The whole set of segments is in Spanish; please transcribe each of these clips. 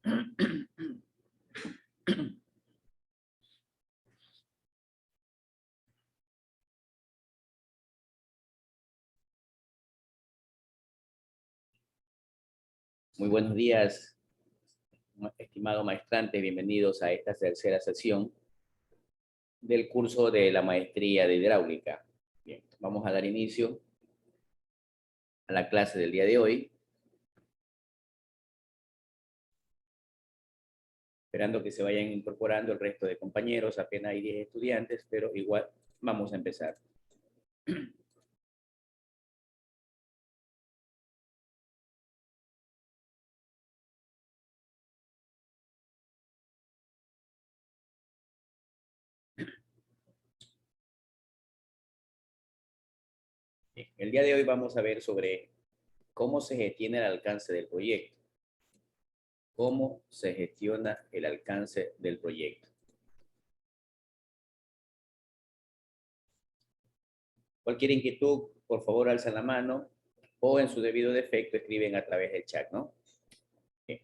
Muy buenos días, estimado maestrante. Bienvenidos a esta tercera sesión del curso de la maestría de hidráulica. Bien, vamos a dar inicio a la clase del día de hoy, esperando que se vayan incorporando el resto de compañeros. Apenas hay 10 estudiantes, pero igual vamos a empezar. El día de hoy vamos a ver sobre cómo se gestiona el alcance del proyecto. Cómo se gestiona el alcance del proyecto. Cualquier inquietud, por favor, alzan la mano o en su debido defecto escriben a través del chat, ¿no? Bien.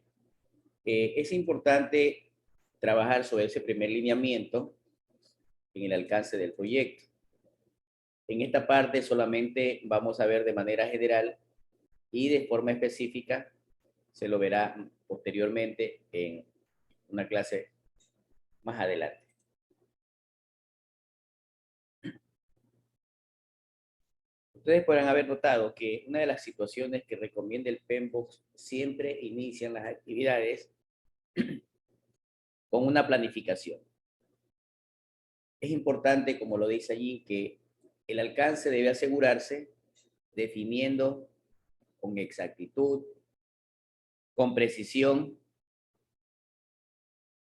Es importante trabajar sobre ese primer lineamiento en el alcance del proyecto. En esta parte solamente vamos a ver de manera general y de forma específica se lo verá posteriormente en una clase más adelante. Ustedes podrán haber notado que una de las situaciones que recomienda el PMBOK siempre inician las actividades con una planificación. Es importante, como lo dice allí, que el alcance debe asegurarse definiendo con exactitud, con precisión,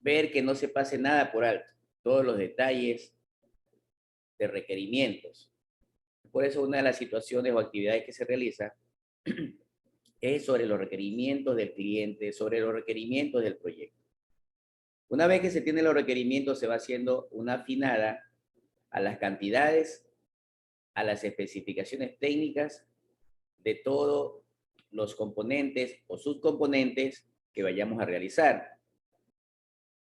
ver que no se pase nada por alto, todos los detalles de requerimientos. Por eso una de las situaciones o actividades que se realiza es sobre los requerimientos del cliente, sobre los requerimientos del proyecto. Una vez que se tienen los requerimientos, se va haciendo una afinada a las cantidades, a las especificaciones técnicas de todos los componentes o subcomponentes que vayamos a realizar.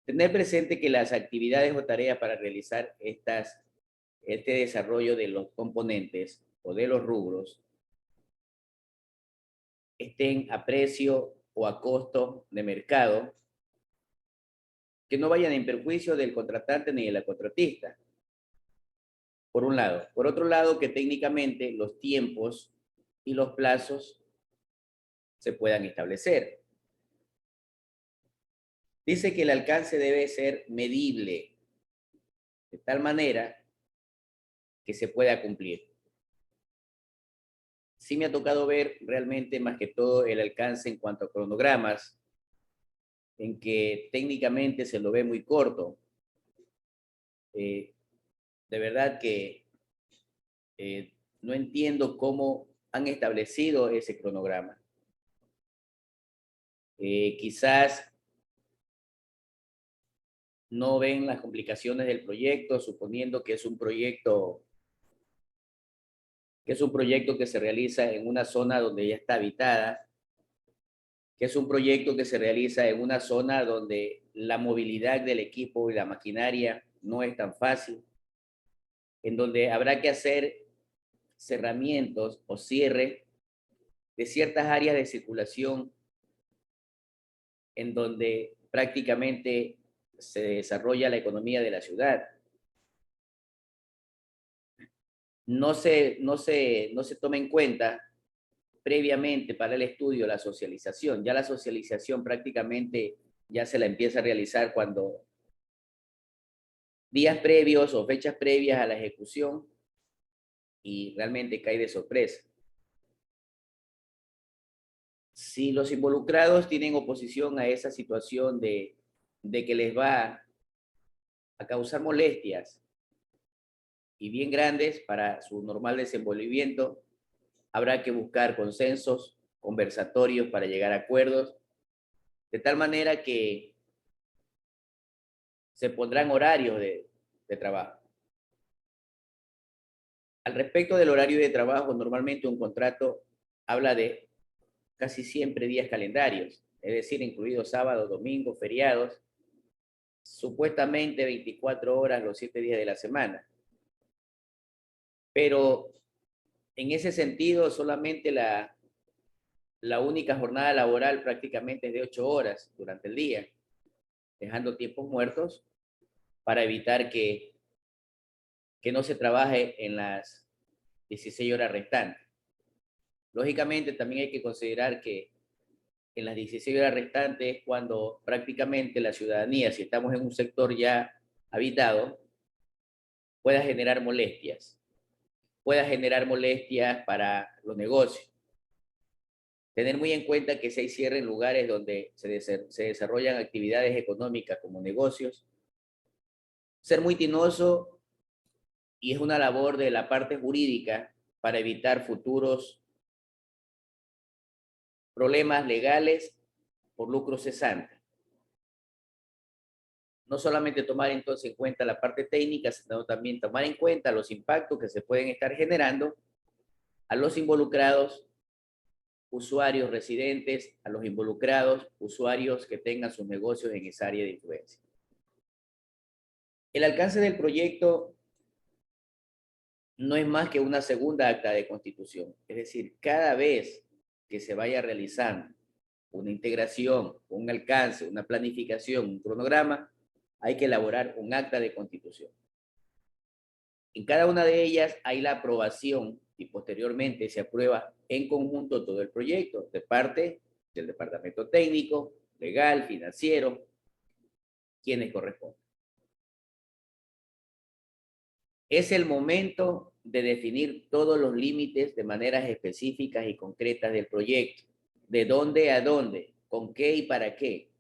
Tener presente que las actividades o tareas para realizar este desarrollo de los componentes o de los rubros estén a precio o a costo de mercado, que no vayan en perjuicio del contratante ni de la contratista, por un lado. Por otro lado, que técnicamente los tiempos y los plazos se puedan establecer. Dice que el alcance debe ser medible, de tal manera que se pueda cumplir. Sí me ha tocado ver realmente más que todo el alcance en cuanto a cronogramas, en que técnicamente se lo ve muy corto. De verdad que no entiendo cómo han establecido ese cronograma. Quizás no ven las complicaciones del proyecto, suponiendo que es un proyecto que se realiza en una zona donde ya está habitada, que es un proyecto que se realiza en una zona donde la movilidad del equipo y la maquinaria no es tan fácil, en donde habrá que hacer cerramientos o cierre de ciertas áreas de circulación en donde prácticamente se desarrolla la economía de la ciudad. No se toma en cuenta previamente para el estudio la socialización. Ya la socialización prácticamente ya se la empieza a realizar cuando días previos o fechas previas a la ejecución y realmente cae de sorpresa. Si los involucrados tienen oposición a esa situación de que les va a causar molestias y bien grandes para su normal desenvolvimiento, habrá que buscar consensos, conversatorios para llegar a acuerdos, de tal manera que se pondrán horarios de trabajo. Al respecto del horario de trabajo, normalmente un contrato habla de casi siempre días calendarios. es decir, incluidos sábados, domingos, feriados, supuestamente 24 horas los 7 días de la semana. Pero en ese sentido, solamente la única jornada laboral prácticamente es de 8 horas durante el día, dejando tiempos muertos para evitar que no se trabaje en las 16 horas restantes. Lógicamente, también hay que considerar que en las 16 horas restantes es cuando prácticamente la ciudadanía, si estamos en un sector ya habitado, pueda generar molestias. Pueda generar molestias para los negocios. Tener muy en cuenta que se hay cierre en lugares donde se desarrollan actividades económicas como negocios. Ser muy tinoso, y es una labor de la parte jurídica para evitar futuros problemas legales por lucro cesante. No solamente tomar entonces en cuenta la parte técnica, sino también tomar en cuenta los impactos que se pueden estar generando a los involucrados usuarios residentes, a los involucrados usuarios que tengan sus negocios en esa área de influencia. El alcance del proyecto no es más que una segunda acta de constitución. Es decir, cada vez que se vaya realizando una integración, un alcance, una planificación, un cronograma, hay que elaborar un acta de constitución. En cada una de ellas hay la aprobación y posteriormente se aprueba en conjunto todo el proyecto de parte del departamento técnico, legal, financiero, quienes corresponden. Es el momento de definir todos los límites de maneras específicas y concretas del proyecto. De dónde a dónde, con qué y para qué.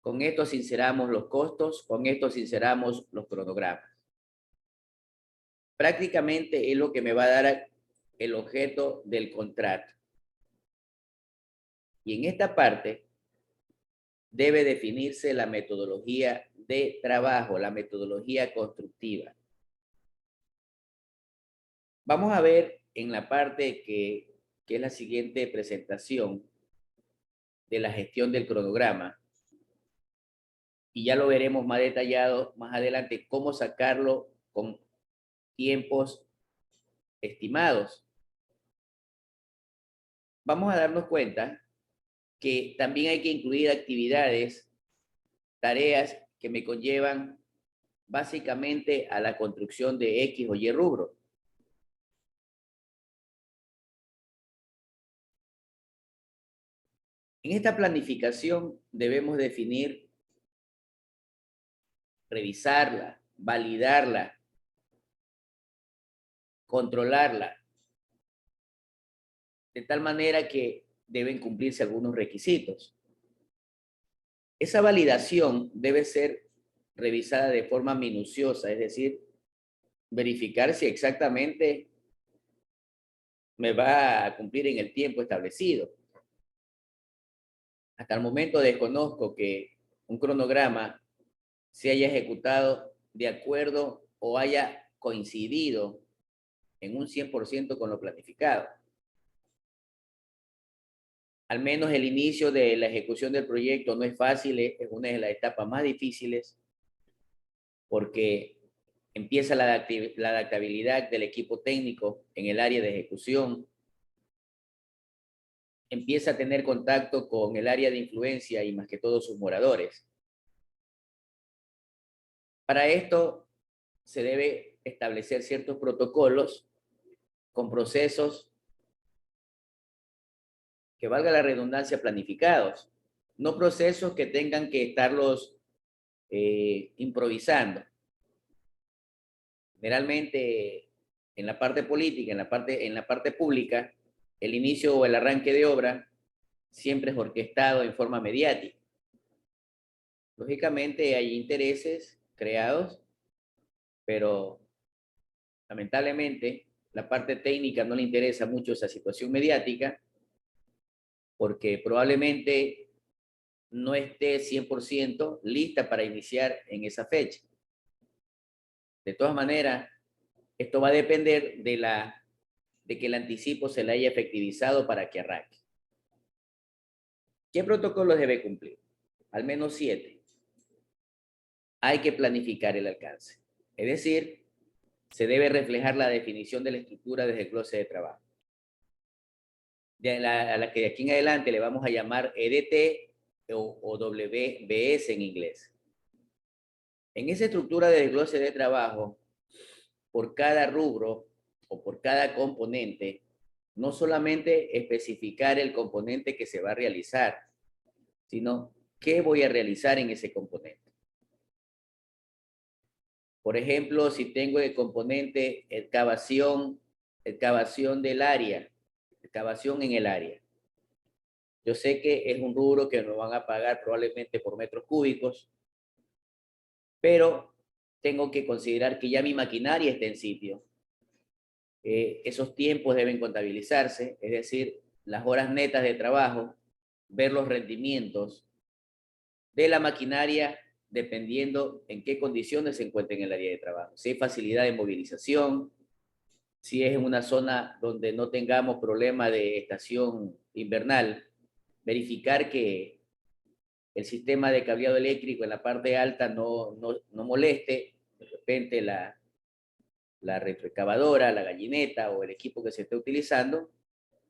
Con esto sinceramos los costos, con esto sinceramos los cronogramas. Prácticamente es lo que me va a dar el objeto del contrato. Y en esta parte debe definirse la metodología de trabajo, la metodología constructiva. Vamos a ver en la parte que es la siguiente presentación de la gestión del cronograma, y ya lo veremos más detallado más adelante, cómo sacarlo con tiempos estimados. Vamos a darnos cuenta que también hay que incluir actividades, tareas que me conllevan básicamente a la construcción de X o Y rubro. En esta planificación debemos definir, revisarla, validarla, controlarla, de tal manera que deben cumplirse algunos requisitos. Esa validación debe ser revisada de forma minuciosa, es decir, verificar si exactamente me va a cumplir en el tiempo establecido. Hasta el momento desconozco que un cronograma se haya ejecutado de acuerdo o haya coincidido en un 100% con lo planificado. Al menos el inicio de la ejecución del proyecto no es fácil, es una de las etapas más difíciles porque empieza la adaptabilidad del equipo técnico en el área de ejecución, empieza a tener contacto con el área de influencia y más que todo sus moradores. Para esto se debe establecer ciertos protocolos con procesos que, valga la redundancia, planificados, no procesos que tengan que estarlos improvisando. Generalmente en la parte política, en la parte pública, el inicio o el arranque de obra siempre es orquestado en forma mediática. Lógicamente hay intereses creados, pero lamentablemente la parte técnica no le interesa mucho esa situación mediática porque probablemente no esté 100% lista para iniciar en esa fecha. De todas maneras, esto va a depender de que el anticipo se le haya efectivizado para que arranque. ¿Qué protocolos debe cumplir? Al menos 7. Hay que planificar el alcance. Es decir, se debe reflejar la definición de la estructura del desglose de trabajo. A la que de aquí en adelante le vamos a llamar EDT o WBS en inglés. En esa estructura de desglose de trabajo, por cada rubro o por cada componente, no solamente especificar el componente que se va a realizar, sino qué voy a realizar en ese componente. Por ejemplo, si tengo el componente excavación del área, excavación en el área. Yo sé que es un rubro que nos van a pagar probablemente por metros cúbicos, pero tengo que considerar que ya mi maquinaria está en sitio. Esos tiempos deben contabilizarse, es decir, las horas netas de trabajo, ver los rendimientos de la maquinaria dependiendo en qué condiciones se encuentre en el área de trabajo. Si hay facilidad de movilización, si es en una zona donde no tengamos problema de estación invernal, verificar que el sistema de cableado eléctrico en la parte alta no moleste, de repente la retroexcavadora, la gallineta o el equipo que se esté utilizando,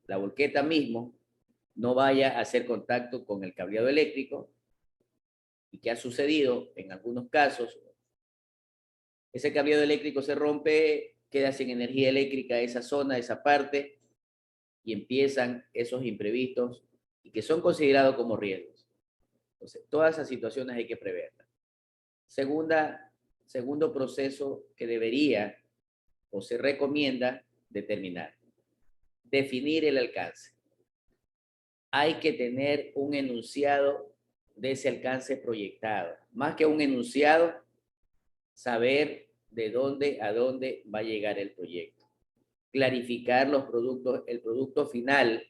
la volqueta mismo, no vaya a hacer contacto con el cableado eléctrico. ¿Y qué ha sucedido? En algunos casos, ese cableado eléctrico se rompe, queda sin energía eléctrica esa zona, esa parte, y empiezan esos imprevistos y que son considerados como riesgos. Entonces, todas esas situaciones hay que preverlas. Segundo proceso que debería o se recomienda determinar. Definir el alcance. Hay que tener un enunciado de ese alcance proyectado. Más que un enunciado, saber de dónde a dónde va a llegar el proyecto. Clarificar los productos, el producto final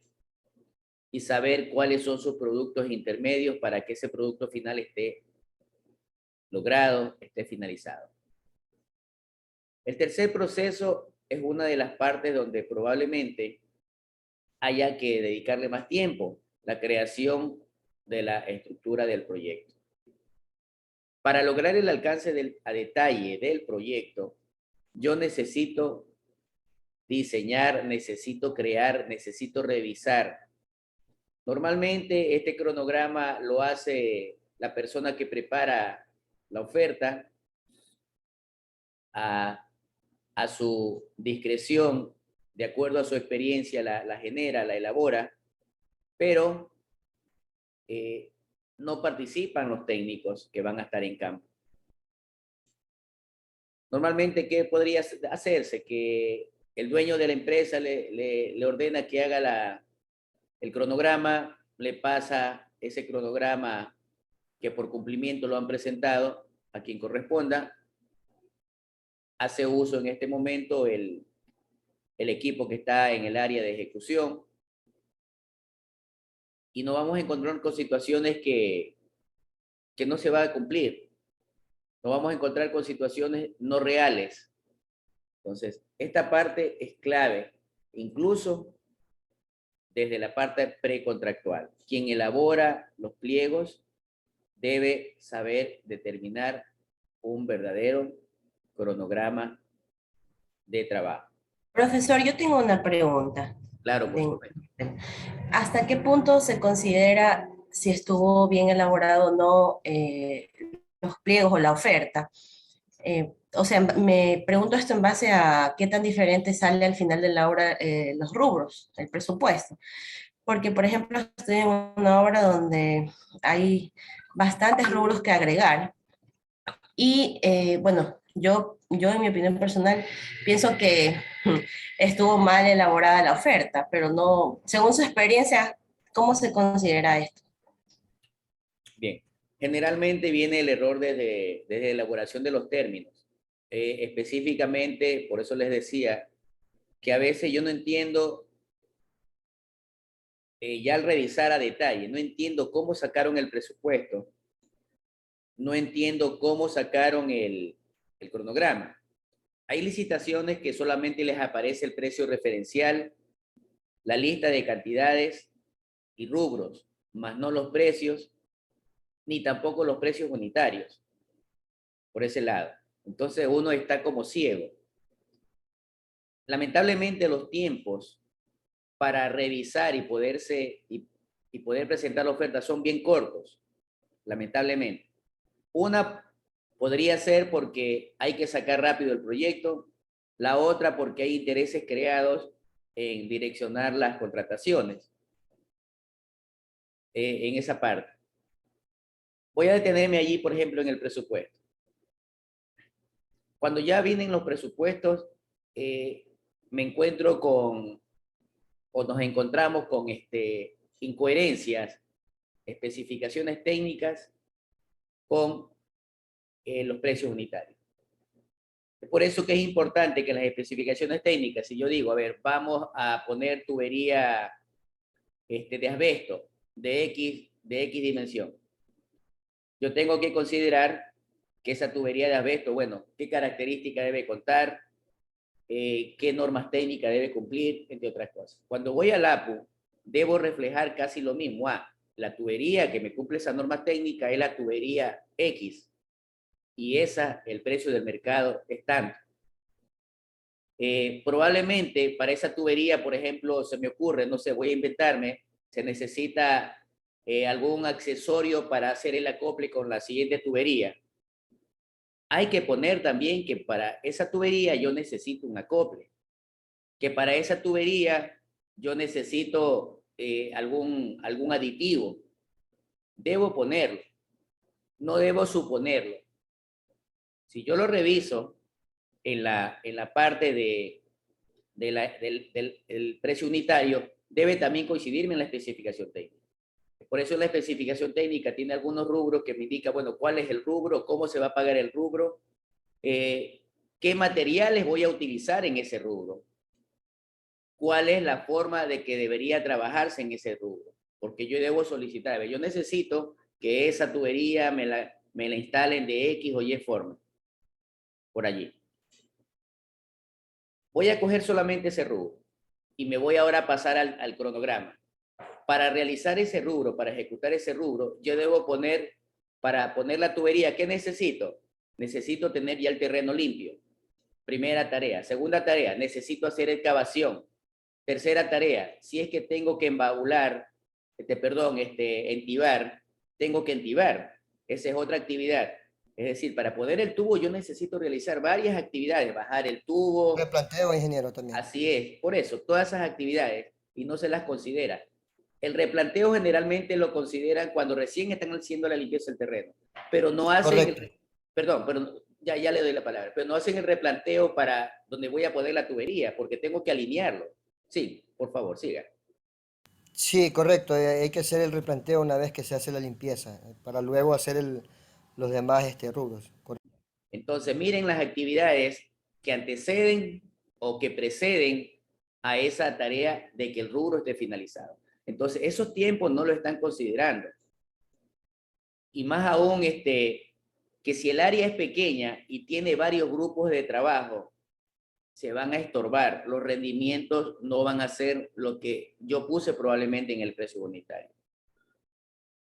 y saber cuáles son sus productos intermedios para que ese producto final esté logrado, esté finalizado. El tercer proceso es una de las partes donde probablemente haya que dedicarle más tiempo, la creación de la estructura del proyecto. Para lograr el alcance a detalle del proyecto, yo necesito diseñar, necesito crear, necesito revisar. Normalmente este cronograma lo hace la persona que prepara la oferta a su discreción, de acuerdo a su experiencia, la genera, la elabora, pero no participan los técnicos que van a estar en campo. Normalmente, ¿qué podría hacerse? Que el dueño de la empresa le ordena que haga el cronograma, le pasa ese cronograma que por cumplimiento lo han presentado a quien corresponda, hace uso en este momento el equipo que está en el área de ejecución y nos vamos a encontrar con situaciones que no se va a cumplir. Nos vamos a encontrar con situaciones no reales. Entonces, esta parte es clave, incluso desde la parte precontractual. Quien elabora los pliegos debe saber determinar un verdadero cronograma de trabajo. Profesor, yo tengo una pregunta. Claro, por supuesto. ¿Hasta qué punto se considera si estuvo bien elaborado o no los pliegos o la oferta? O sea, me pregunto esto en base a qué tan diferente sale al final de la obra los rubros, el presupuesto. Porque, por ejemplo, estoy en una obra donde hay bastantes rubros que agregar. Y bueno, yo en mi opinión personal pienso que estuvo mal elaborada la oferta, pero no, según su experiencia, ¿cómo se considera esto? Bien, generalmente viene el error desde la elaboración de los términos. Específicamente, por eso les decía que a veces yo no entiendo, ya al revisar a detalle, no entiendo cómo sacaron el presupuesto, no entiendo cómo sacaron el cronograma. Hay licitaciones que solamente les aparece el precio referencial, la lista de cantidades y rubros, más no los precios, ni tampoco los precios unitarios, por ese lado. Entonces uno está como ciego. Lamentablemente los tiempos para revisar y poder presentar la oferta son bien cortos, lamentablemente. Una podría ser porque hay que sacar rápido el proyecto, la otra porque hay intereses creados en direccionar las contrataciones en esa parte. Voy a detenerme allí, por ejemplo, en el presupuesto. Cuando ya vienen los presupuestos, me encuentro con, o nos encontramos con incoherencias, especificaciones técnicas con los precios unitarios. Es por eso que es importante que las especificaciones técnicas, si yo digo, a ver, vamos a poner tubería de asbesto de X dimensión, yo tengo que considerar que esa tubería de asbesto, bueno, qué características debe contar, qué normas técnicas debe cumplir, entre otras cosas. Cuando voy al APU, debo reflejar casi lo mismo. La tubería que me cumple esa norma técnica es la tubería X, y el precio del mercado es tanto. Probablemente para esa tubería, por ejemplo, se me ocurre, no sé, voy a inventarme, se necesita algún accesorio para hacer el acople con la siguiente tubería. Hay que poner también que para esa tubería yo necesito un acople, que para esa tubería yo necesito algún aditivo. Debo ponerlo, no debo suponerlo. Si yo lo reviso en la parte del precio unitario, debe también coincidirme en la especificación técnica. Por eso la especificación técnica tiene algunos rubros que me indica, bueno, cuál es el rubro, cómo se va a pagar el rubro, qué materiales voy a utilizar en ese rubro, cuál es la forma de que debería trabajarse en ese rubro, porque yo debo solicitar, yo necesito que esa tubería me la instalen de X o Y forma, por allí. Voy a coger solamente ese rubro y me voy ahora a pasar al cronograma. Para realizar ese rubro, para ejecutar ese rubro, yo debo para poner la tubería, ¿qué necesito? Necesito tener ya el terreno limpio. Primera tarea. Segunda tarea, necesito hacer excavación. Tercera tarea, si es que tengo que embaular, entibar, tengo que entibar. Esa es otra actividad. Es decir, para poner el tubo yo necesito realizar varias actividades, bajar el tubo. Replanteo, ingeniero, también. Así es, por eso, todas esas actividades, y no se las considera. El replanteo generalmente lo consideran cuando recién están haciendo la limpieza del terreno, pero no hacen, perdón, pero ya le doy la palabra, pero no hacen el replanteo para donde voy a poner la tubería, porque tengo que alinearlo. Sí, por favor, siga. Sí, correcto. Hay que hacer el replanteo una vez que se hace la limpieza, para luego hacer los demás rubros. Entonces, miren las actividades que anteceden o que preceden a esa tarea de que el rubro esté finalizado. Entonces, esos tiempos no lo están considerando. Y más aún, que si el área es pequeña y tiene varios grupos de trabajo, se van a estorbar. Los rendimientos no van a ser lo que yo puse probablemente en el precio unitario.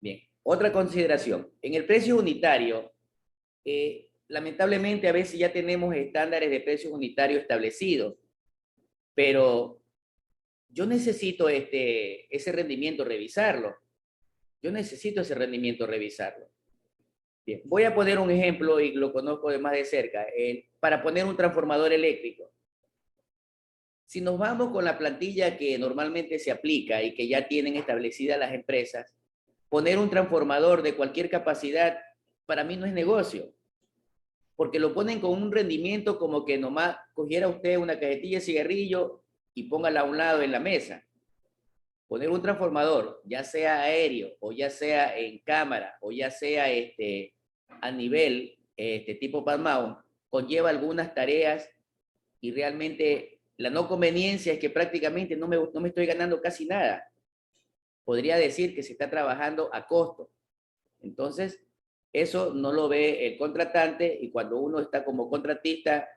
Bien, otra consideración. En el precio unitario, lamentablemente a veces ya tenemos estándares de precios unitarios establecidos, pero yo necesito ese rendimiento revisarlo. Yo necesito ese rendimiento revisarlo. Bien, voy a poner un ejemplo y lo conozco de más de cerca. Para poner un transformador eléctrico. Si nos vamos con la plantilla que normalmente se aplica y que ya tienen establecidas las empresas, poner un transformador de cualquier capacidad para mí no es negocio, porque lo ponen con un rendimiento como que nomás cogiera usted una cajetilla de cigarrillo y póngala a un lado en la mesa. Poner un transformador, ya sea aéreo o ya sea en cámara o ya sea a nivel tipo palmao, conlleva algunas tareas y realmente la no conveniencia es que prácticamente no me estoy ganando casi nada. Podría decir que se está trabajando a costo. Entonces, eso no lo ve el contratante y cuando uno está como contratista,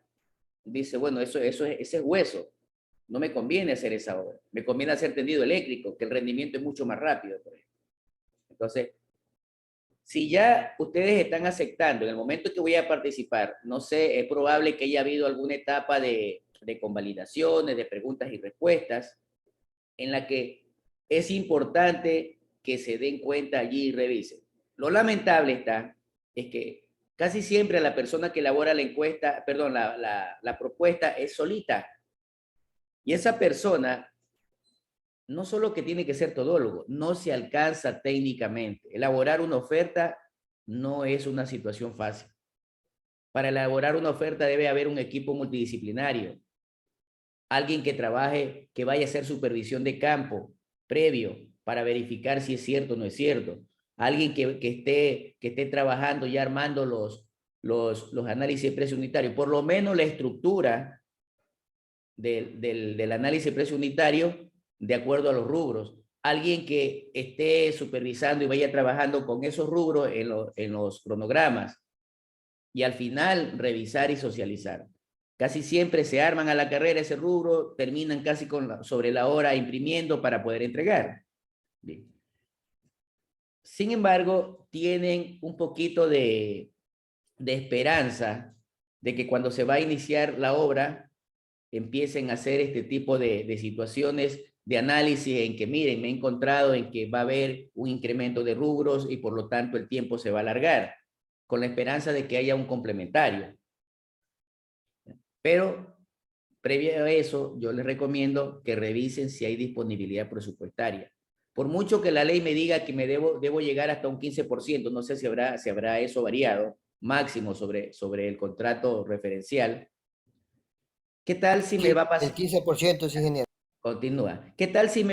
dice, bueno, ese es hueso. No me conviene hacer esa obra. Me conviene hacer tendido eléctrico, que el rendimiento es mucho más rápido, por ejemplo. Entonces, si ya ustedes están aceptando, en el momento que voy a participar, no sé, es probable que haya habido alguna etapa de convalidaciones, de preguntas y respuestas, en la que es importante que se den cuenta allí y revisen. Lo lamentable es que casi siempre la persona que elabora la encuesta, perdón, la propuesta es solita. Y esa persona no solo que tiene que ser todólogo, no se alcanza técnicamente. Elaborar una oferta no es una situación fácil. Para elaborar una oferta debe haber un equipo multidisciplinario, alguien que trabaje, que vaya a hacer supervisión de campo previo para verificar si es cierto o no es cierto. Alguien que esté trabajando ya armando los análisis de precio unitario, por lo menos la estructura del análisis de precio unitario de acuerdo a los rubros. Alguien que esté supervisando y vaya trabajando con esos rubros en los cronogramas y al final revisar y socializar. Casi siempre se arman a la carrera ese rubro, terminan casi sobre la hora imprimiendo para poder entregar. Bien. Sin embargo, tienen un poquito de esperanza de que cuando se va a iniciar la obra, empiecen a hacer este tipo de situaciones de análisis en que, miren, me he encontrado en que va a haber un incremento de rubros y por lo tanto el tiempo se va a alargar, con la esperanza de que haya un complementario. Pero previo a eso, yo les recomiendo que revisen si hay disponibilidad presupuestaria. Por mucho que la ley me diga que debo llegar hasta un 15%, no sé si habrá eso variado, máximo sobre el contrato referencial. ¿Qué tal si me va a El pasar? 15% es ingeniero. Continúa. ¿Qué tal si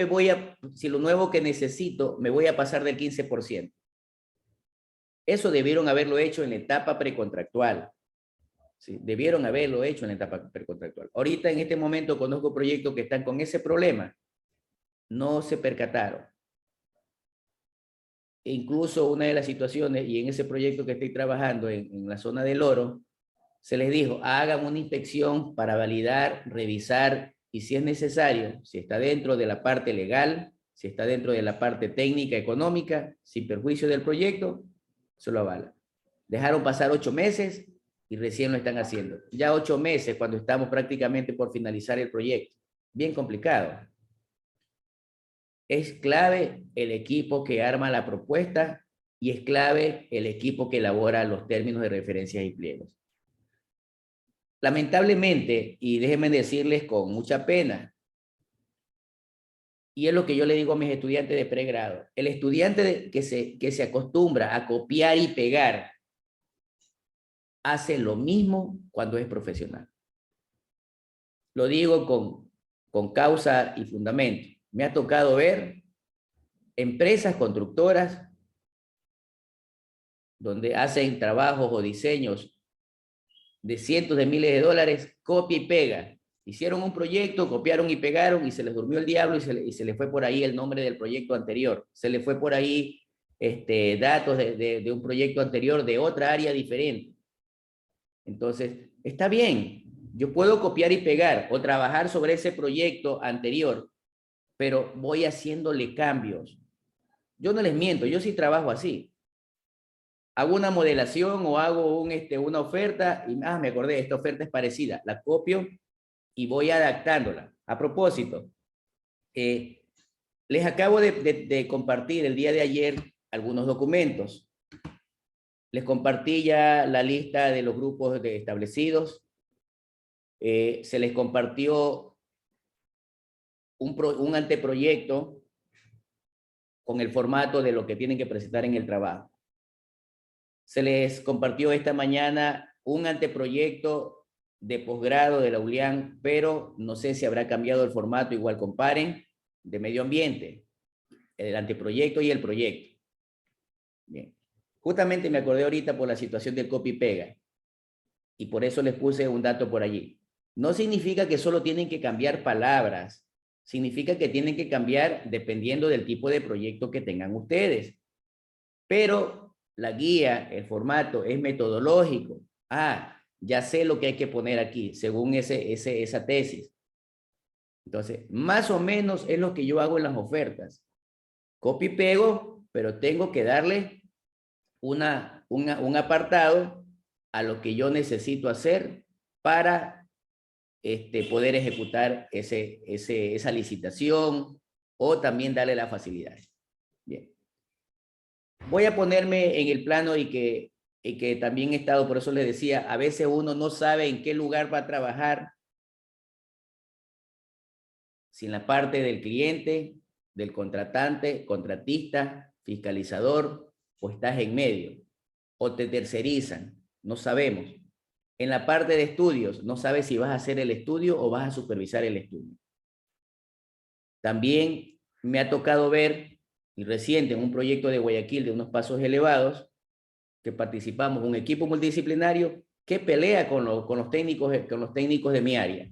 si lo nuevo que necesito me voy a pasar del 15%? Eso debieron haberlo hecho en la etapa precontractual. ¿Sí? Debieron haberlo hecho en la etapa precontractual. Ahorita en este momento conozco proyectos que están con ese problema. No se percataron. E incluso una de las situaciones, y en ese proyecto que estoy trabajando en la zona del Oro, se les dijo, hagan una inspección para validar, revisar, y si es necesario, si está dentro de la parte legal, si está dentro de la parte técnica, económica, sin perjuicio del proyecto, se lo avala. Dejaron pasar 8 meses y recién lo están haciendo. Ya 8 meses cuando estamos prácticamente por finalizar el proyecto. Bien complicado. Es clave el equipo que arma la propuesta y es clave el equipo que elabora los términos de referencias y pliegos. Lamentablemente, y déjenme decirles con mucha pena, y es lo que yo le digo a mis estudiantes de pregrado, el estudiante que se acostumbra a copiar y pegar hace lo mismo cuando es profesional. Lo digo con causa y fundamento. Me ha tocado ver empresas constructoras donde hacen trabajos o diseños de cientos de miles de dólares, copia y pega. Hicieron un proyecto, copiaron y pegaron y se les durmió el diablo y se les fue por ahí el nombre del proyecto anterior. Se les fue por ahí datos de un proyecto anterior de otra área diferente. Entonces, está bien. Yo puedo copiar y pegar o trabajar sobre ese proyecto anterior, pero voy haciéndole cambios. Yo no les miento, yo sí trabajo así. Hago una modelación o hago una oferta y me acordé, esta oferta es parecida, la copio y voy adaptándola. A propósito, les acabo de compartir el día de ayer algunos documentos. Les compartí ya la lista de los grupos establecidos. Se les compartió un anteproyecto con el formato de lo que tienen que presentar en el trabajo. Se les compartió esta mañana un anteproyecto de posgrado de la ULIAN, pero no sé si habrá cambiado el formato, igual comparen, de medio ambiente, el anteproyecto y el proyecto. Bien. Justamente me acordé ahorita por la situación del copy y pega, y por eso les puse un dato por allí. No significa que solo tienen que cambiar palabras, significa que tienen que cambiar dependiendo del tipo de proyecto que tengan ustedes. Pero la guía, el formato es metodológico. Ya sé lo que hay que poner aquí, según esa tesis. Entonces, más o menos es lo que yo hago en las ofertas. Copio y pego, pero tengo que darle un apartado a lo que yo necesito hacer para poder ejecutar esa licitación o también darle las facilidades. Bien. Voy a ponerme en el plano y que también he estado, por eso les decía, a veces uno no sabe en qué lugar va a trabajar, si en la parte del cliente, del contratante, contratista, fiscalizador, o estás en medio, o te tercerizan, no sabemos. En la parte de estudios, no sabes si vas a hacer el estudio o vas a supervisar el estudio. También me ha tocado ver, y reciente, en un proyecto de Guayaquil de unos pasos elevados, que participamos, un equipo multidisciplinario que pelea con los técnicos de mi área.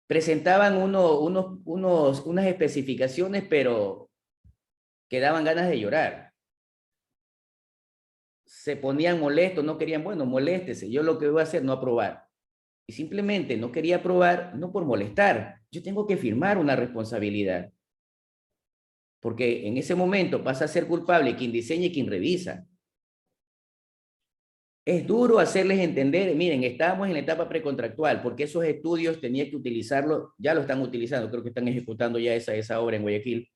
Presentaban unas especificaciones, pero que daban ganas de llorar. Se ponían molestos, no querían, bueno, moléstese, yo lo que voy a hacer no aprobar. Y simplemente no quería aprobar, no por molestar, yo tengo que firmar una responsabilidad. Porque en ese momento pasa a ser culpable quien diseña y quien revisa. Es duro hacerles entender, miren, estábamos en la etapa precontractual, porque esos estudios tenía que utilizarlo, ya lo están utilizando, creo que están ejecutando ya esa obra en Guayaquil,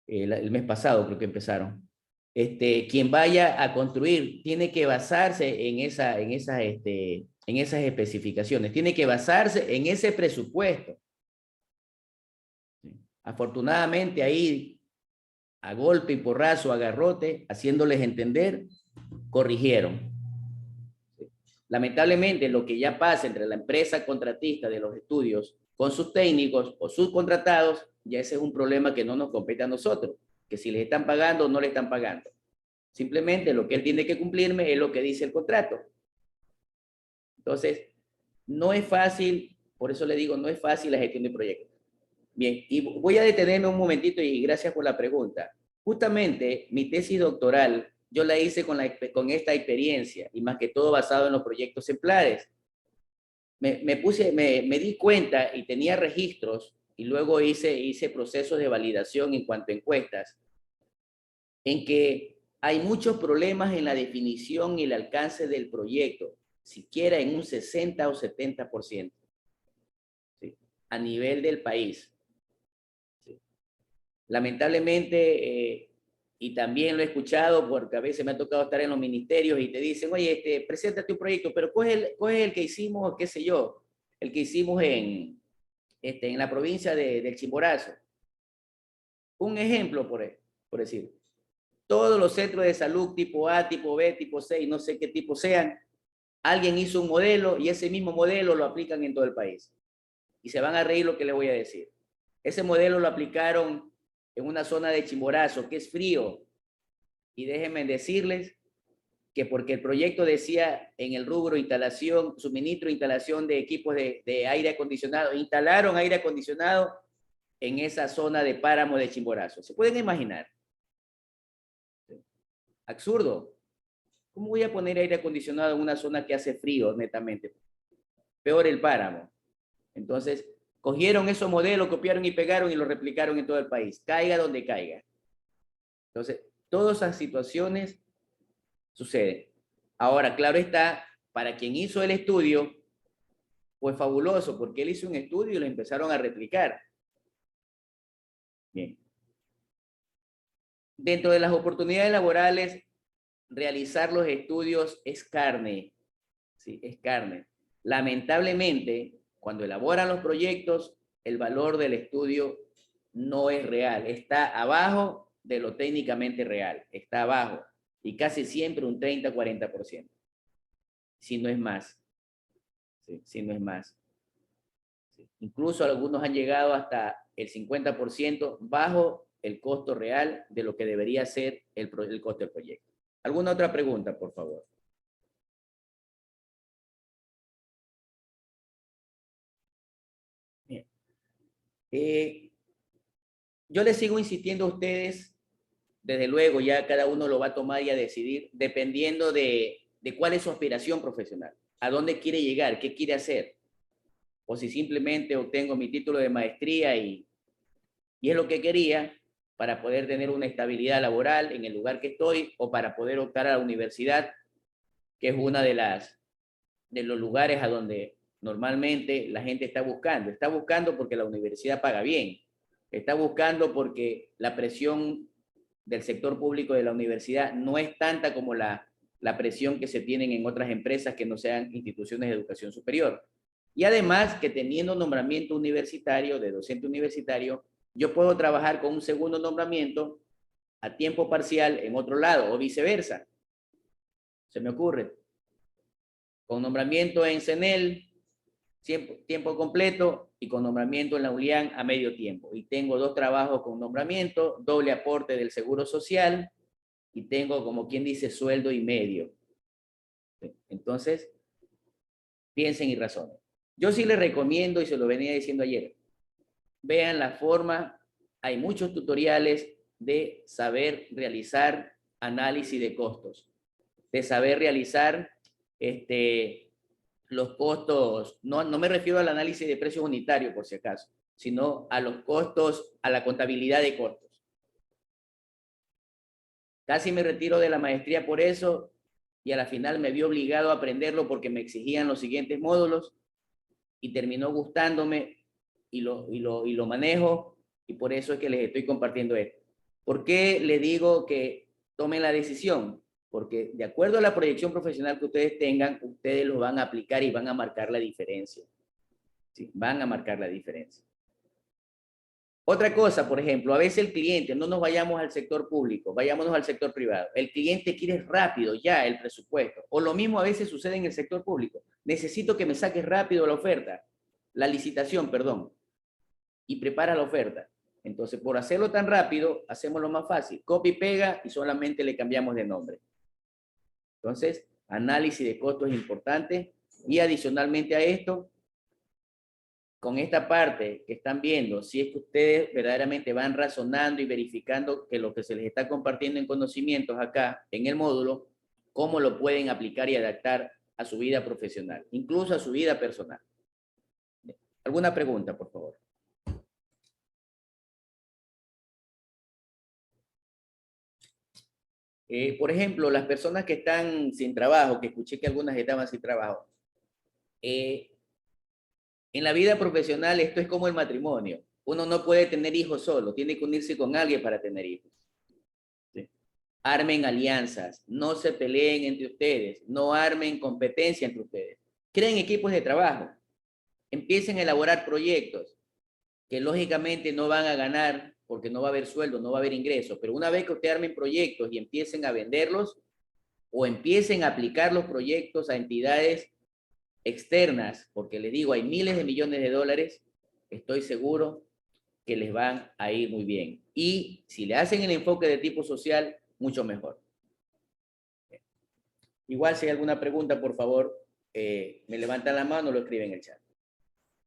el mes pasado creo que empezaron. Quien vaya a construir tiene que basarse en esas especificaciones, tiene que basarse en ese presupuesto. Afortunadamente ahí, a golpe y porrazo, a garrote, haciéndoles entender, corrigieron. Lamentablemente, lo que ya pasa entre la empresa contratista de los estudios con sus técnicos o subcontratados, ya ese es un problema que no nos compete a nosotros, que si les están pagando o no le están pagando. Simplemente lo que él tiene que cumplirme es lo que dice el contrato. Entonces, no es fácil, por eso le digo, no es fácil la gestión de proyectos. Bien, y voy a detenerme un momentito y gracias por la pregunta. Justamente mi tesis doctoral yo la hice con esta experiencia y más que todo basado en los proyectos ejemplares. Me di cuenta y tenía registros y luego hice procesos de validación en cuanto a encuestas, en que hay muchos problemas en la definición y el alcance del proyecto, siquiera en un 60 o 70%, ¿sí? A nivel del país. ¿Sí? Lamentablemente, y también lo he escuchado porque a veces me ha tocado estar en los ministerios y te dicen, oye, preséntate un proyecto, pero coge el que hicimos, qué sé yo, el que hicimos en la provincia del Chimborazo. Un ejemplo, por decir. Todos los centros de salud tipo A, tipo B, tipo C y no sé qué tipo sean, alguien hizo un modelo y ese mismo modelo lo aplican en todo el país. Y se van a reír lo que les voy a decir. Ese modelo lo aplicaron en una zona de Chimborazo, que es frío. Y déjenme decirles que porque el proyecto decía en el rubro instalación, suministro, instalación de equipos de aire acondicionado, instalaron aire acondicionado en esa zona de páramo de Chimborazo. ¿Se pueden imaginar? Absurdo. ¿Cómo voy a poner aire acondicionado en una zona que hace frío netamente? Peor el páramo. Entonces, cogieron esos modelos, copiaron y pegaron y lo replicaron en todo el país. Caiga donde caiga. Entonces, todas esas situaciones suceden. Ahora, claro está, para quien hizo el estudio, fue fabuloso, porque él hizo un estudio y lo empezaron a replicar. Bien. Dentro de las oportunidades laborales, realizar los estudios es carne. Sí, es carne. Lamentablemente, cuando elaboran los proyectos, el valor del estudio no es real. Está abajo de lo técnicamente real. Está abajo. Y casi siempre un 30-40%. Si no es más. Sí, si no es más. Sí. Incluso algunos han llegado hasta el 50% bajo el costo real de lo que debería ser el costo del proyecto. ¿Alguna otra pregunta, por favor? Bien. Yo les sigo insistiendo a ustedes, desde luego ya cada uno lo va a tomar y a decidir dependiendo de cuál es su aspiración profesional, a dónde quiere llegar, qué quiere hacer, o si simplemente obtengo mi título de maestría y es lo que quería, para poder tener una estabilidad laboral en el lugar que estoy o para poder optar a la universidad, que es una de los lugares a donde normalmente la gente está buscando. Está buscando porque la universidad paga bien. Está buscando porque la presión del sector público de la universidad no es tanta como la presión que se tienen en otras empresas que no sean instituciones de educación superior. Y además que teniendo nombramiento universitario, de docente universitario, yo puedo trabajar con un segundo nombramiento a tiempo parcial en otro lado o viceversa. Se me ocurre. Con nombramiento en CENEL, tiempo completo, y con nombramiento en la ULIAN a medio tiempo. Y tengo 2 trabajos con nombramiento, doble aporte del Seguro Social, y tengo, como quien dice, sueldo y medio. Entonces, piensen y razonen. Yo sí les recomiendo, y se lo venía diciendo ayer, vean la forma, hay muchos tutoriales de saber realizar análisis de costos, de saber realizar los costos, no me refiero al análisis de precios unitarios por si acaso, sino a los costos, a la contabilidad de costos. Casi me retiro de la maestría por eso y a la final me vi obligado a aprenderlo porque me exigían los siguientes módulos y terminó gustándome y lo manejo, y por eso es que les estoy compartiendo esto. ¿Por qué les digo que tomen la decisión? Porque de acuerdo a la proyección profesional que ustedes tengan, ustedes lo van a aplicar y van a marcar la diferencia. ¿Sí? Van a marcar la diferencia. Otra cosa, por ejemplo, a veces el cliente, no nos vayamos al sector público, vayámonos al sector privado. El cliente quiere rápido ya el presupuesto. O lo mismo a veces sucede en el sector público. Necesito que me saques rápido la oferta, la licitación, perdón, y prepara la oferta. Entonces, por hacerlo tan rápido, hacemos lo más fácil. Copy y pega y solamente le cambiamos de nombre. Entonces, análisis de costos es importante. Y adicionalmente a esto, con esta parte que están viendo, si es que ustedes verdaderamente van razonando y verificando que lo que se les está compartiendo en conocimientos acá en el módulo, cómo lo pueden aplicar y adaptar a su vida profesional, incluso a su vida personal. ¿Alguna pregunta, por favor? Por ejemplo, las personas que están sin trabajo, que escuché que algunas estaban sin trabajo, en la vida profesional esto es como el matrimonio. Uno no puede tener hijos solo, tiene que unirse con alguien para tener hijos. ¿Sí? Armen alianzas, no se peleen entre ustedes, no armen competencia entre ustedes. Creen equipos de trabajo, empiecen a elaborar proyectos que lógicamente no van a ganar porque no va a haber sueldo, no va a haber ingresos, pero una vez que ustedes armen proyectos y empiecen a venderlos o empiecen a aplicar los proyectos a entidades externas, porque les digo, hay miles de millones de dólares, estoy seguro que les van a ir muy bien. Y si le hacen el enfoque de tipo social, mucho mejor. Igual si hay alguna pregunta, por favor, me levantan la mano o lo escriben en el chat.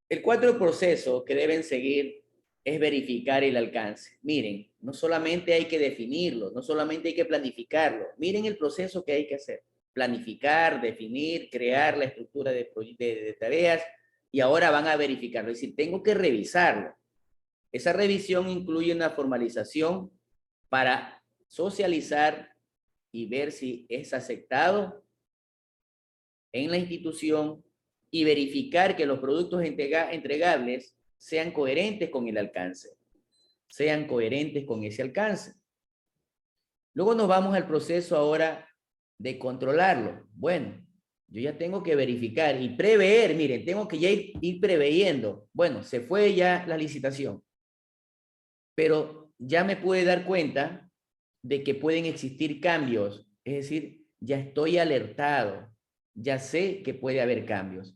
El cuarto proceso que deben seguir es verificar el alcance. Miren, no solamente hay que definirlo, no solamente hay que planificarlo. Miren el proceso que hay que hacer. Planificar, definir, crear la estructura de tareas y ahora van a verificarlo. Es decir, tengo que revisarlo. Esa revisión incluye una formalización para socializar y ver si es aceptado en la institución y verificar que los productos entregables sean coherentes con el alcance, sean coherentes con ese alcance. Luego nos vamos al proceso ahora de controlarlo. Bueno, yo ya tengo que verificar y prever, miren, tengo que ya ir preveyendo. Bueno, se fue ya la licitación, pero ya me pude dar cuenta de que pueden existir cambios, es decir, ya estoy alertado, ya sé que puede haber cambios.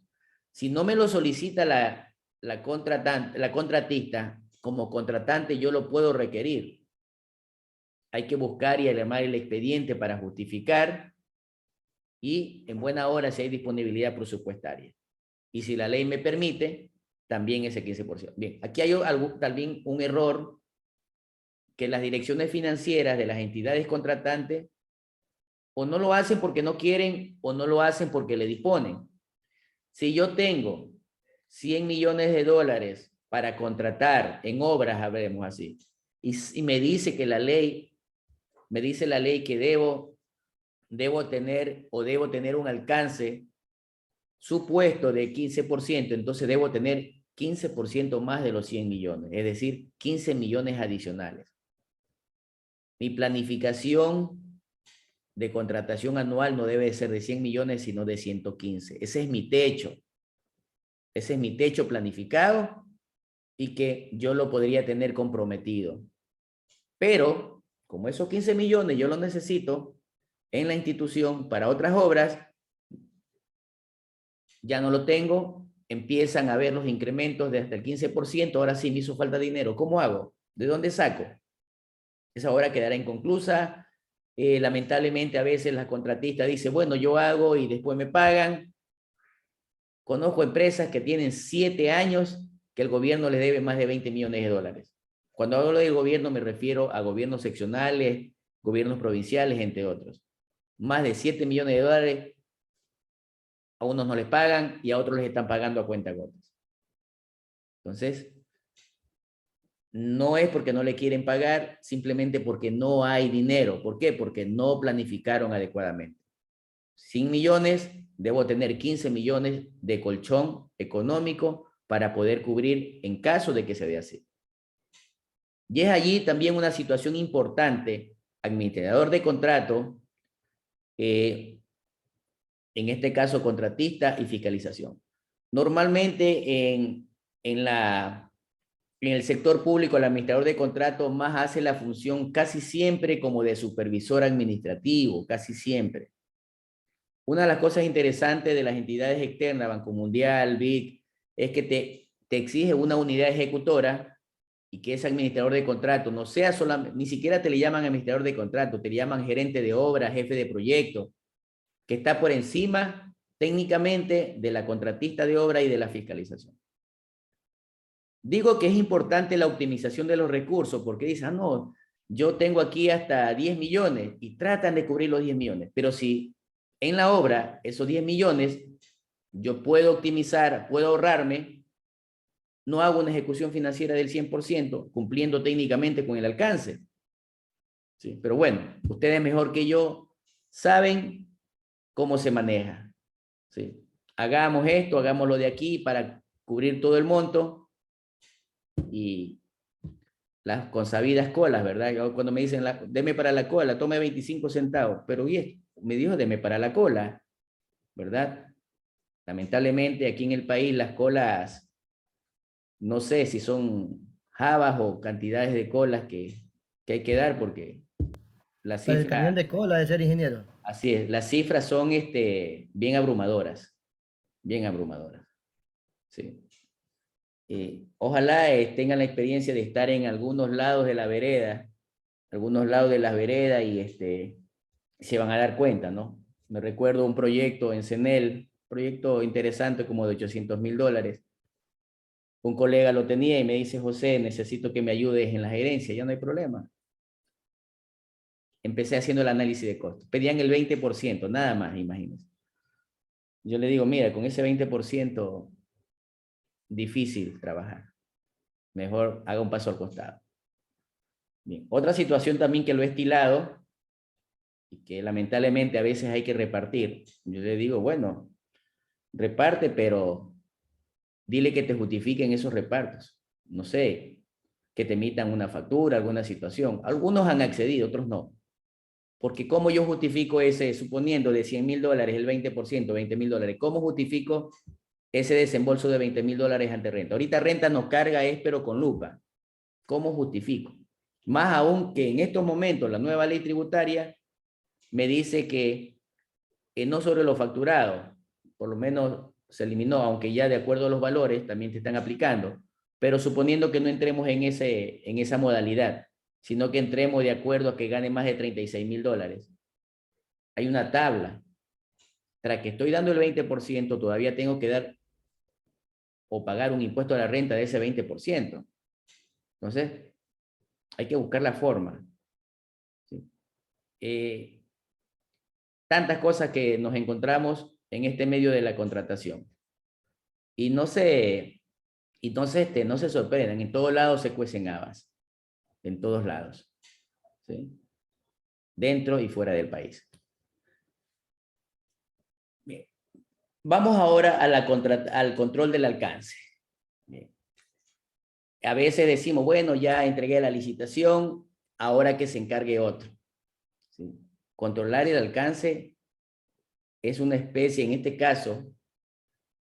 Si no me lo solicita la contratista, como contratante yo lo puedo requerir. Hay que buscar y armar el expediente para justificar y en buena hora si hay disponibilidad presupuestaria. Y si la ley me permite, también ese 15%. Bien, aquí hay también un error que las direcciones financieras de las entidades contratantes o no lo hacen porque no quieren o no lo hacen porque le disponen. Si yo tengo 100 millones de dólares para contratar en obras, hablemos así, y me dice que la ley, me dice la ley que debo tener un alcance supuesto de 15%, entonces debo tener 15% más de los 100 millones, es decir, 15 millones adicionales. Mi planificación de contratación anual no debe ser de 100 millones, sino de 115. Ese es mi techo. Ese es mi techo planificado y que yo lo podría tener comprometido. Pero, como esos 15 millones yo los necesito en la institución para otras obras, ya no lo tengo, empiezan a haber los incrementos de hasta el 15%, ahora sí me hizo falta dinero. ¿Cómo hago? ¿De dónde saco? Esa obra quedará inconclusa. Lamentablemente a veces la contratista dice, bueno, yo hago y después me pagan. Conozco empresas que tienen 7 años que el gobierno les debe más de 20 millones de dólares. Cuando hablo del gobierno me refiero a gobiernos seccionales, gobiernos provinciales, entre otros. Más de 7 millones de dólares, a unos no les pagan y a otros les están pagando a cuentagotas. Entonces, no es porque no le quieren pagar, simplemente porque no hay dinero. ¿Por qué? Porque no planificaron adecuadamente. 100 millones, debo tener 15 millones de colchón económico para poder cubrir en caso de que se dé así. Y es allí también una situación importante, administrador de contrato, en este caso contratista y fiscalización. Normalmente en el sector público el administrador de contrato más hace la función casi siempre como de supervisor administrativo, casi siempre. Una de las cosas interesantes de las entidades externas, Banco Mundial, BIC, es que te exige una unidad ejecutora y que ese administrador de contrato no sea solamente, ni siquiera te le llaman administrador de contrato, te le llaman gerente de obra, jefe de proyecto, que está por encima técnicamente de la contratista de obra y de la fiscalización. Digo que es importante la optimización de los recursos porque dicen, no, yo tengo aquí hasta 10 millones y tratan de cubrir los 10 millones, pero si en la obra esos 10 millones yo puedo optimizar, puedo ahorrarme, no hago una ejecución financiera del 100%, cumpliendo técnicamente con el alcance. ¿Sí? Pero bueno, ustedes mejor que yo saben cómo se maneja. ¿Sí? Hagamos esto, hagámoslo de aquí para cubrir todo el monto y las consabidas colas, ¿verdad? Yo, cuando me dicen, deme para la cola, tome 25 centavos, pero bien, me dijo, deme para la cola, ¿verdad? Lamentablemente aquí en el país las colas, no sé si son jabas o cantidades de colas que hay que dar porque la Para el camión cifra, de cola de ser ingeniero. así es, las cifras son bien abrumadoras, bien abrumadoras, sí. Ojalá tengan la experiencia de estar en algunos lados de la vereda, algunos lados de las veredas y se van a dar cuenta, ¿no? Me recuerdo un proyecto en CENEL, proyecto interesante como de $800,000. Un colega lo tenía y me dice, José, necesito que me ayudes en la gerencia, ya no hay problema. Empecé haciendo el análisis de costos. Pedían el 20%, nada más, imagínense. Yo le digo, mira, con ese 20% difícil trabajar. Mejor haga un paso al costado. Bien. Otra situación también que lo he estilado y que lamentablemente a veces hay que repartir. Yo le digo, bueno, reparte, pero dile que te justifiquen esos repartos. No sé, que te emitan una factura, alguna situación. Algunos han accedido, otros no. Porque ¿cómo yo justifico ese, suponiendo de $100,000, el 20%, $20,000? ¿Cómo justifico ese desembolso de $20,000 ante renta? Ahorita renta nos carga pero con lupa. ¿Cómo justifico? Más aún que en estos momentos la nueva ley tributaria me dice que no sobre lo facturado, por lo menos se eliminó, aunque ya de acuerdo a los valores también te están aplicando, pero suponiendo que no entremos en esa modalidad, sino que entremos de acuerdo a que gane más de $36,000. Hay una tabla. Tras que estoy dando el 20%, todavía tengo que dar o pagar un impuesto a la renta de ese 20%. Entonces, hay que buscar la forma. ¿Sí? Tantas cosas que nos encontramos en este medio de la contratación. Y no se sorprendan, en todos lados se cuecen habas. en todos lados, ¿sí? Dentro y fuera del país. Bien. Vamos ahora a al control del alcance. Bien. A veces decimos, bueno, ya entregué la licitación, ahora que se encargue otro, ¿sí? Controlar el alcance es una especie, en este caso,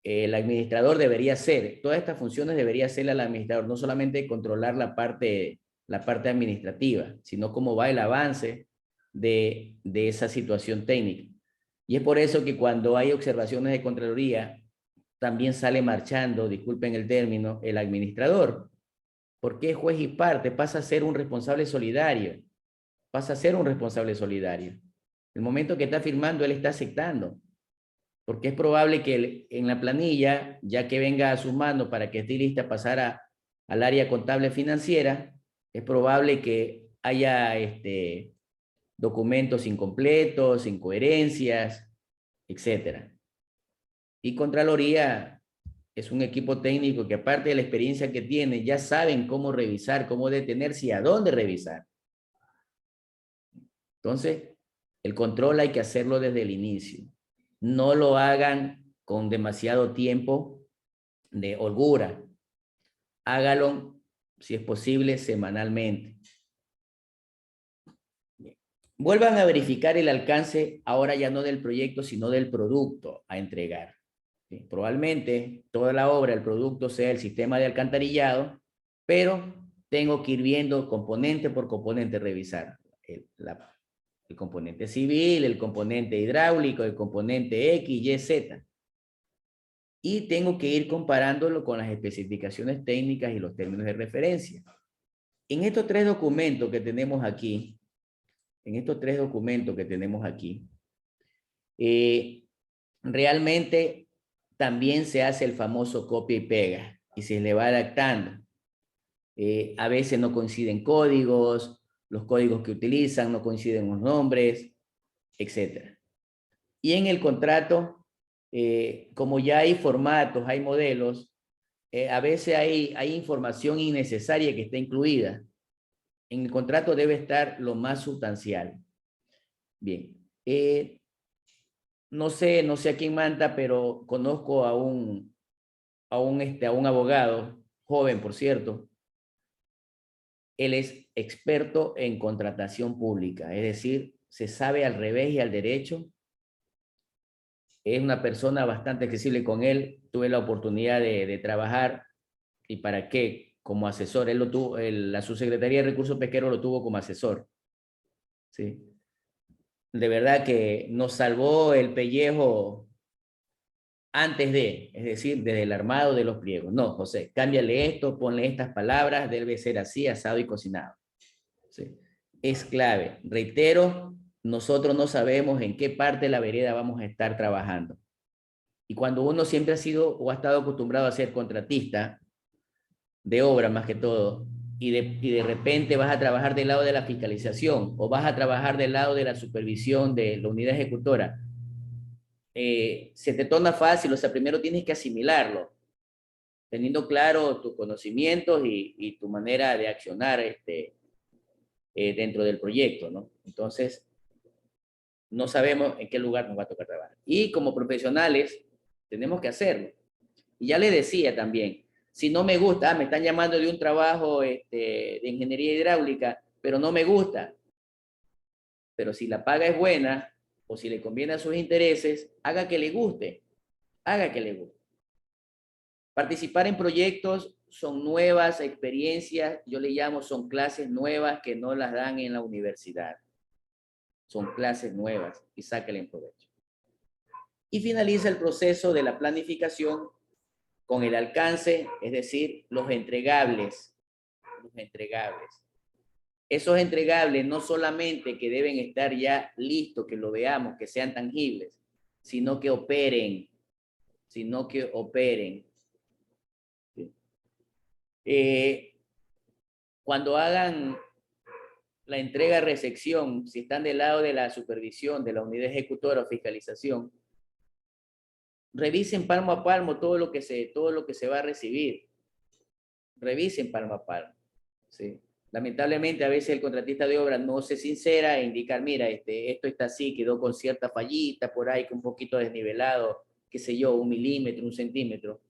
el administrador debería hacer, todas estas funciones debería hacerle al administrador, no solamente controlar la parte administrativa, sino cómo va el avance de esa situación técnica. Y es por eso que cuando hay observaciones de Contraloría, también sale marchando, disculpen el término, el administrador, porque es juez y parte, pasa a ser un responsable solidario, pasa a ser un responsable solidario. El momento que está firmando, él está aceptando, porque es probable que en la planilla, ya que venga a sus manos para que esté lista a pasar al área contable financiera, es probable que haya documentos incompletos, incoherencias, etc. Y Contraloría es un equipo técnico que, aparte de la experiencia que tiene, ya saben cómo revisar, cómo detenerse y a dónde revisar. Entonces, el control hay que hacerlo desde el inicio. No lo hagan con demasiado tiempo de holgura. Hágalo, si es posible, semanalmente. Vuelvan a verificar el alcance, ahora ya no del proyecto, sino del producto a entregar. ¿Sí? Probablemente toda la obra, el producto sea el sistema de alcantarillado, pero tengo que ir viendo componente por componente, revisar el componente civil, el componente hidráulico, el componente X, Y, Z. Y tengo que ir comparándolo con las especificaciones técnicas y los términos de referencia. En estos tres documentos que tenemos aquí, realmente también se hace el famoso copia y pega y se le va adaptando. A veces no coinciden códigos, los códigos que utilizan no coinciden los nombres, etc. Y en el contrato, como ya hay formatos, hay modelos, a veces hay información innecesaria que está incluida. En el contrato debe estar lo más sustancial. Bien. No sé a quién manda, pero conozco a un abogado, joven por cierto. Él es experto en contratación pública, es decir, se sabe al revés y al derecho. Es una persona bastante accesible con él. Tuve la oportunidad de trabajar y para qué, como asesor. Él lo tuvo, la subsecretaría de Recursos Pesqueros lo tuvo como asesor. ¿Sí? De verdad que nos salvó el pellejo antes de, es decir, desde el armado de los pliegos. No, José, cámbiale esto, ponle estas palabras, debe ser así, asado y cocinado. ¿Sí? Es clave. Reitero, nosotros no sabemos en qué parte de la vereda vamos a estar trabajando. Y cuando uno siempre ha sido o ha estado acostumbrado a ser contratista de obra más que todo, y de repente vas a trabajar del lado de la fiscalización o vas a trabajar del lado de la supervisión de la unidad ejecutora, se te torna fácil, o sea, primero tienes que asimilarlo, teniendo claro tus conocimientos y tu manera de accionar dentro del proyecto, ¿no? Entonces, no sabemos en qué lugar nos va a tocar trabajar. Y como profesionales, tenemos que hacerlo. Y ya le decía también, si no me gusta, me están llamando de un trabajo de ingeniería hidráulica, pero no me gusta. Pero si la paga es buena o si le conviene a sus intereses, haga que le guste, haga que le guste. Participar en proyectos son nuevas experiencias, yo le llamo, son clases nuevas que no las dan en la universidad. Son clases nuevas y sáquenle en provecho. Y finaliza el proceso de la planificación con el alcance, es decir, los entregables. Los entregables. Esos entregables no solamente que deben estar ya listos, que lo veamos, que sean tangibles, sino que operen, ¿Sí? Cuando hagan la entrega-recepción, si están del lado de la supervisión, de la unidad ejecutora o fiscalización, revisen palmo a palmo todo lo que se va a recibir. Revisen palmo a palmo. ¿Sí? Lamentablemente, a veces el contratista de obra no se sincera e indicar, mira, esto está así, quedó con cierta fallita por ahí, con un poquito desnivelado, qué sé yo, 1 milímetro, 1 centímetro.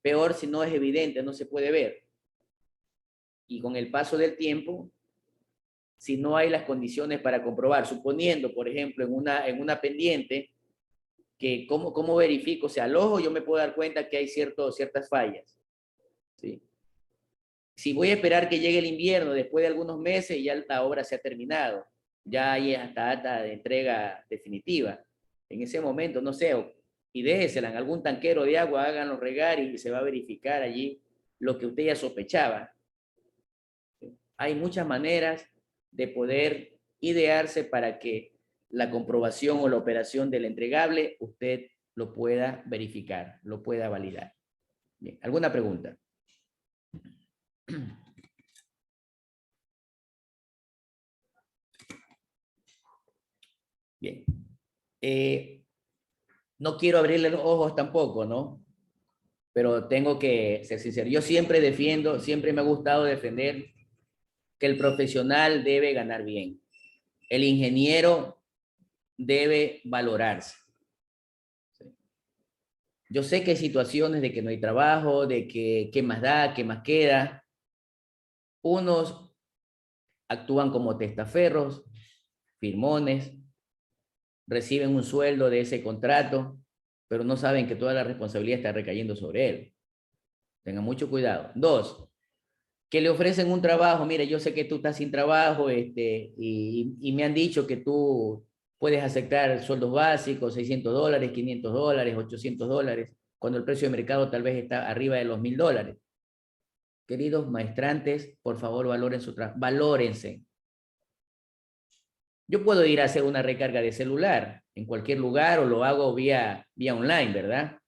Peor si no es evidente, no se puede ver. Y con el paso del tiempo, si no hay las condiciones para comprobar, suponiendo, por ejemplo, en una pendiente, que cómo verifico, o sea, al ojo yo me puedo dar cuenta que hay ciertas fallas, ¿sí? Si voy a esperar que llegue el invierno, después de algunos meses, ya la obra se ha terminado, ya hay hasta data de entrega definitiva. En ese momento, no sé, y déjesela en algún tanquero de agua, háganlo regar y se va a verificar allí lo que usted ya sospechaba. Hay muchas maneras de poder idearse para que la comprobación o la operación del entregable usted lo pueda verificar, lo pueda validar. Bien, ¿alguna pregunta? Bien. No quiero abrirle los ojos tampoco, ¿no? Pero tengo que ser sincero. Yo siempre defiendo, siempre me ha gustado defender que el profesional debe ganar bien. El ingeniero debe valorarse. Yo sé que hay situaciones de que no hay trabajo, de que qué más da, qué más queda. Unos actúan como testaferros, firmones, reciben un sueldo de ese contrato, pero no saben que toda la responsabilidad está recayendo sobre él. Tengan mucho cuidado. 2, que le ofrecen un trabajo. Mire, yo sé que tú estás sin trabajo, y me han dicho que tú puedes aceptar sueldos básicos, $600, $500, $800, cuando el precio de mercado tal vez está arriba de los $1000. Queridos maestrantes, por favor, valoren su trabajo, valórense. Yo puedo ir a hacer una recarga de celular en cualquier lugar o lo hago vía online, ¿verdad?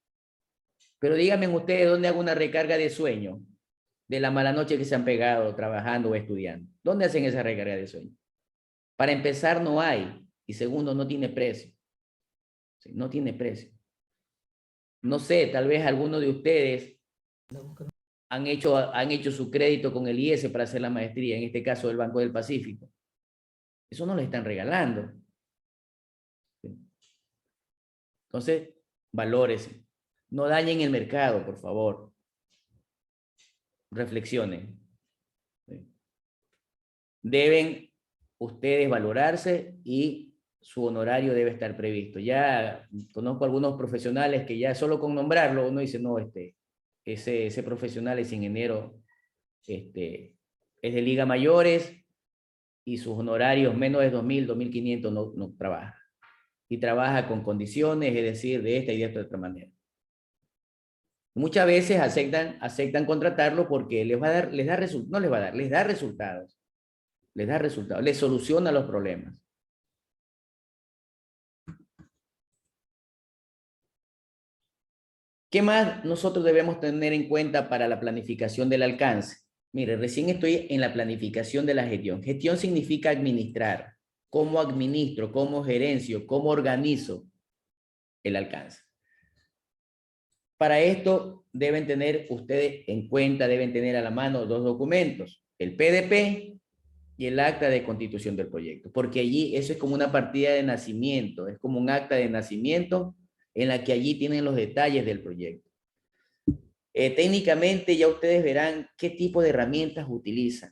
Pero díganme ustedes dónde hago una recarga de sueño, de la mala noche que se han pegado trabajando o estudiando. ¿Dónde hacen esa recarga de sueño? Para empezar, no hay. Y segundo, no tiene precio. ¿Sí? No tiene precio. No sé, tal vez alguno de ustedes han hecho su crédito con el IES para hacer la maestría, en este caso del Banco del Pacífico. Eso no lo están regalando. ¿Sí? Entonces, valórese. No dañen el mercado, por favor. Reflexionen. ¿Sí? Deben ustedes valorarse y su honorario debe estar previsto. Ya conozco algunos profesionales que ya solo con nombrarlo uno dice, no, ese profesional es ingeniero, es de liga mayores y sus honorarios menos de 2000, 2500 no trabaja. Y trabaja con condiciones, es decir, de esta y de esta otra manera. Muchas veces aceptan contratarlo porque les da resultados. Les soluciona los problemas. ¿Qué más nosotros debemos tener en cuenta para la planificación del alcance? Mire, recién estoy en la planificación de la gestión. Gestión significa administrar. ¿Cómo administro? ¿Cómo gerencio? ¿Cómo organizo el alcance? Para esto deben tener ustedes en cuenta, deben tener a la mano 2 documentos, el PDP y el acta de constitución del proyecto, porque allí eso es como una partida de nacimiento, es como un acta de nacimiento en la que allí tienen los detalles del proyecto. Técnicamente ya ustedes verán qué tipo de herramientas utilizan.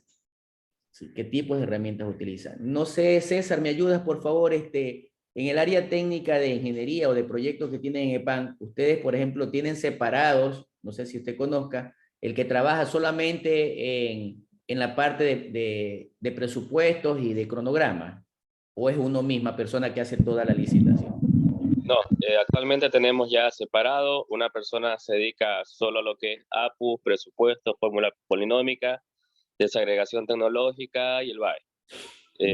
¿Sí? ¿Qué tipos de herramientas utilizan? No sé, César, ¿me ayudas, por favor? En el área técnica de ingeniería o de proyectos que tienen en EPAN, ustedes, por ejemplo, tienen separados, no sé si usted conozca, el que trabaja solamente en la parte de presupuestos y de cronograma, o es uno misma persona que hace toda la licitación. No, actualmente tenemos ya separado, una persona se dedica solo a lo que es APU, presupuesto, fórmula polinómica, desagregación tecnológica y el BAE. Se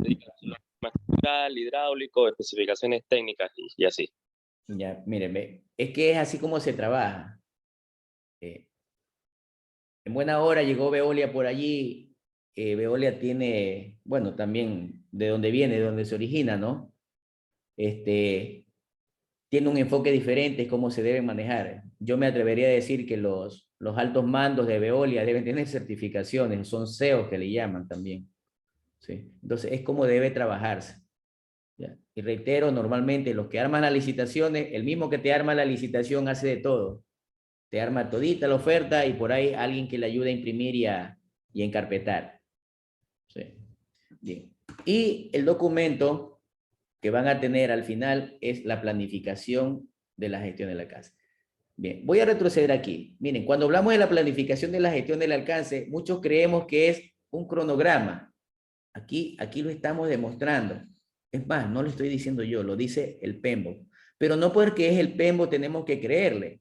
dedica solo a material, hidráulico, especificaciones técnicas y así. Ya, mírenme, es que es así como se trabaja. En buena hora llegó Veolia por allí. Veolia tiene, bueno, también de dónde viene, de dónde se origina, ¿no? Tiene un enfoque diferente, es cómo se debe manejar. Yo me atrevería a decir que los los altos mandos de Veolia deben tener certificaciones, son CEOs que le llaman también. ¿Sí? Entonces, es como debe trabajarse. ¿Ya? Y reitero, normalmente los que arman las licitaciones, el mismo que te arma la licitación hace de todo. Te arma todita la oferta y por ahí alguien que le ayude a imprimir y a encarpetar. ¿Sí? Bien. Y el documento que van a tener al final es la planificación de la gestión del alcance. Bien, voy a retroceder aquí. Miren, cuando hablamos de la planificación de la gestión del alcance, muchos creemos que es un cronograma. Aquí lo estamos demostrando. Es más, no lo estoy diciendo yo, lo dice el PMBOK. Pero no porque es el PMBOK tenemos que creerle.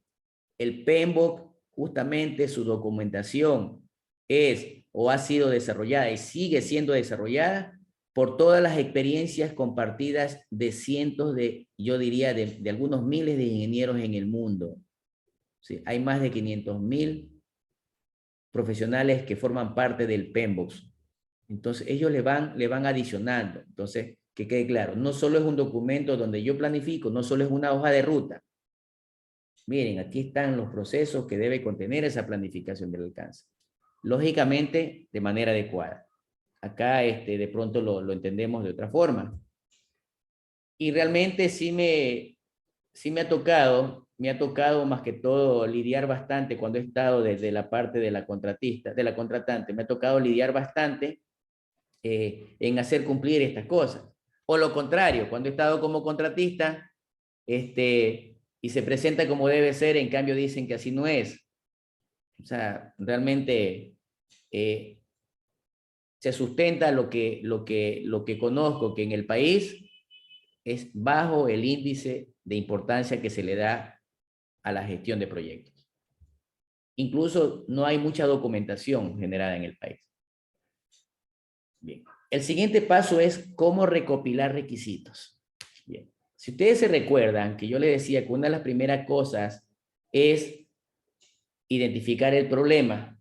El PMBOK, justamente su documentación es o ha sido desarrollada y sigue siendo desarrollada por todas las experiencias compartidas de cientos de, yo diría, de algunos miles de ingenieros en el mundo. Sí, hay más de 500.000 profesionales que forman parte del PMBOK. Entonces, ellos le van adicionando. Entonces, que quede claro, no solo es un documento donde yo planifico, no solo es una hoja de ruta. Miren, aquí están los procesos que debe contener esa planificación del alcance. Lógicamente, de manera adecuada. Acá, de pronto lo entendemos de otra forma. Y realmente sí me ha tocado más que todo lidiar bastante cuando he estado desde la parte de la contratante, me ha tocado lidiar bastante en hacer cumplir estas cosas. O lo contrario, cuando he estado como contratista, y se presenta como debe ser, en cambio dicen que así no es. O sea, realmente se sustenta lo que conozco, que en el país es bajo el índice de importancia que se le da a la gestión de proyectos. Incluso no hay mucha documentación generada en el país. Bien. El siguiente paso es cómo recopilar requisitos. Bien. Si ustedes se recuerdan que yo les decía que una de las primeras cosas es identificar el problema.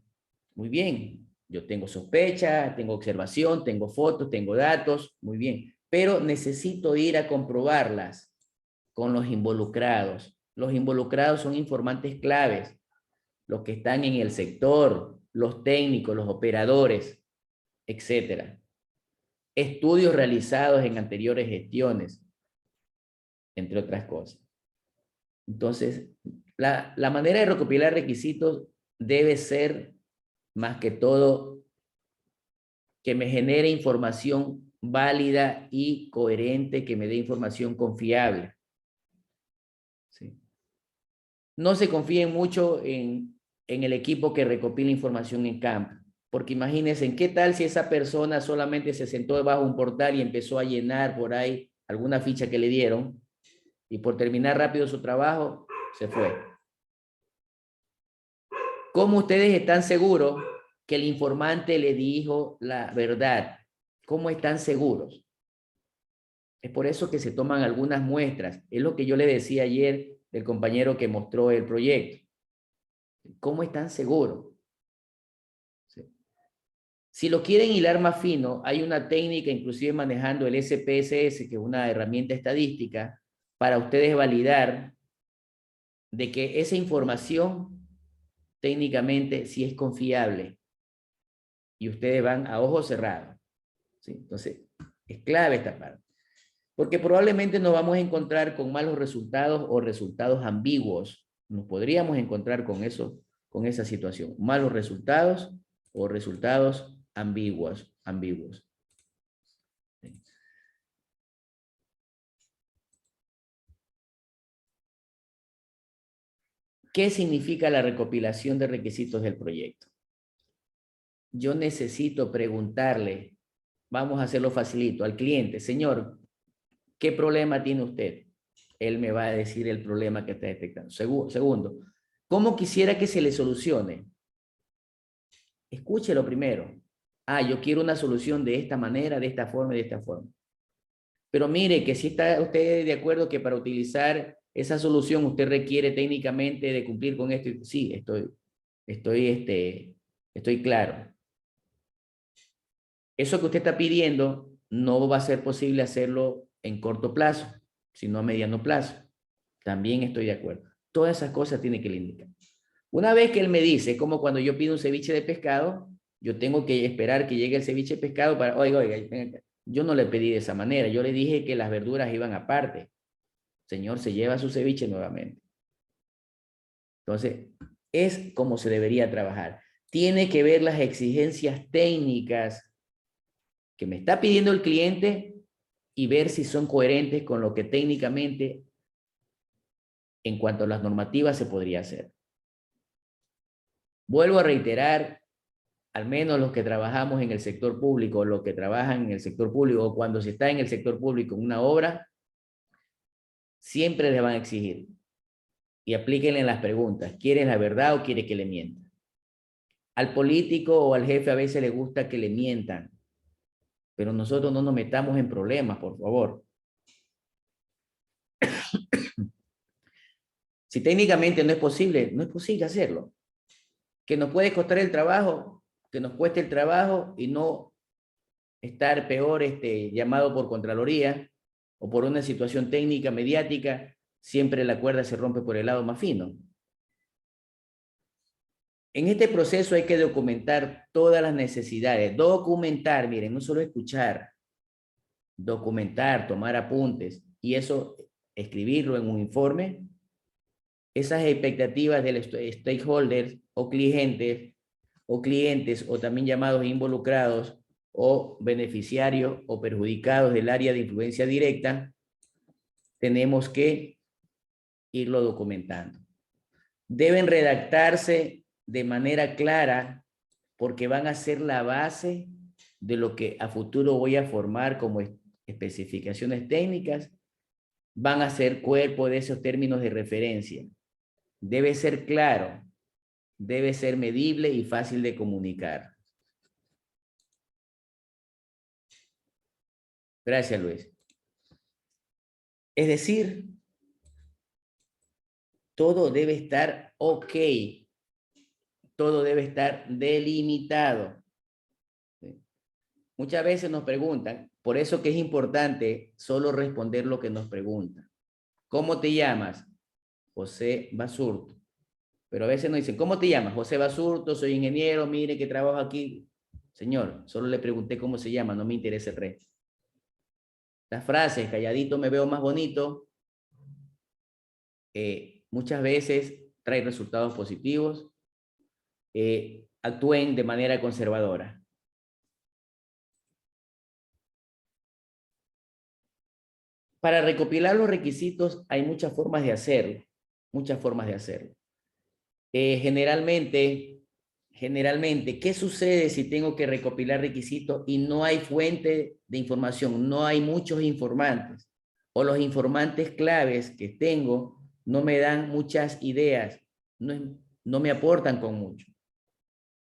Muy bien. Yo tengo sospecha, tengo observación, tengo fotos, tengo datos. Muy bien. Pero necesito ir a comprobarlas con los involucrados. Los involucrados son informantes claves, los que están en el sector, los técnicos, los operadores, etcétera. Estudios realizados en anteriores gestiones, entre otras cosas. Entonces, la manera de recopilar requisitos debe ser, más que todo, que me genere información válida y coherente, que me dé información confiable. ¿Sí? No se confíen mucho en el equipo que recopila información en campo, porque imagínense, ¿qué tal si esa persona solamente se sentó debajo de un portal y empezó a llenar por ahí alguna ficha que le dieron y por terminar rápido su trabajo, se fue? ¿Cómo ustedes están seguros que el informante le dijo la verdad? ¿Cómo están seguros? Es por eso que se toman algunas muestras. Es lo que yo le decía ayer del compañero que mostró el proyecto. ¿Cómo están seguros? ¿Sí? Si lo quieren hilar más fino, hay una técnica, inclusive manejando el SPSS, que es una herramienta estadística, para ustedes validar de que esa información técnicamente sí es confiable. Y ustedes van a ojos cerrados. ¿Sí? Entonces, es clave esta parte. Porque probablemente nos vamos a encontrar con malos resultados o resultados ambiguos. Nos podríamos encontrar con eso, con esa situación. Malos resultados o resultados ambiguos. ¿Qué significa la recopilación de requisitos del proyecto? Yo necesito preguntarle, vamos a hacerlo facilito, al cliente: señor, ¿qué problema tiene usted? Él me va a decir el problema que está detectando. Segundo, ¿cómo quisiera que se le solucione? Escúchelo primero. Yo quiero una solución de esta manera, de esta forma y de esta forma. Pero mire que si está usted de acuerdo que para utilizar esa solución usted requiere técnicamente de cumplir con esto. Sí, estoy claro. Eso que usted está pidiendo no va a ser posible hacerlo en corto plazo, sino a mediano plazo. También estoy de acuerdo. Todas esas cosas tiene que indicar. Una vez que él me dice, como cuando yo pido un ceviche de pescado, yo tengo que esperar que llegue el ceviche de pescado para, oiga, venga acá. Yo no le pedí de esa manera, yo le dije que las verduras iban aparte. Señor, se lleva su ceviche nuevamente. Entonces, es como se debería trabajar. Tiene que ver las exigencias técnicas que me está pidiendo el cliente y ver si son coherentes con lo que técnicamente, en cuanto a las normativas, se podría hacer. Vuelvo a reiterar, al menos los que trabajamos en el sector público, los que trabajan en el sector público, o cuando se está en el sector público en una obra, siempre les van a exigir. Y aplíquenle las preguntas. ¿Quiere la verdad o quiere que le mienta? Al político o al jefe a veces le gusta que le mientan, pero nosotros no nos metamos en problemas, por favor. Si técnicamente no es posible, no es posible hacerlo. Que nos puede costar el trabajo, que nos cueste el trabajo y no estar peor llamado por Contraloría o por una situación técnica, mediática, siempre la cuerda se rompe por el lado más fino. En este proceso hay que documentar todas las necesidades. Documentar, miren, no solo escuchar. Documentar, tomar apuntes y eso, escribirlo en un informe. Esas expectativas de los stakeholders o clientes o también llamados involucrados o beneficiarios o perjudicados del área de influencia directa, tenemos que irlo documentando. Deben redactarse de manera clara porque van a ser la base de lo que a futuro voy a formar como especificaciones técnicas, van a ser cuerpo de esos términos de referencia. Debe ser claro, debe ser medible y fácil de comunicar. Gracias, Luis. Es decir, todo debe estar ok. Todo debe estar delimitado. Muchas veces nos preguntan, por eso que es importante solo responder lo que nos preguntan. ¿Cómo te llamas? José Basurto. Pero a veces nos dicen, ¿cómo te llamas? José Basurto, soy ingeniero, mire que trabajo aquí. Señor, solo le pregunté cómo se llama, no me interesa el resto. Las frases, calladito me veo más bonito, muchas veces trae resultados positivos. Actúen de manera conservadora. Para recopilar los requisitos hay muchas formas de hacerlo, muchas formas de hacerlo. Generalmente, ¿qué sucede si tengo que recopilar requisitos y no hay fuente de información? No hay muchos informantes o los informantes claves que tengo no me dan muchas ideas, no me aportan con mucho.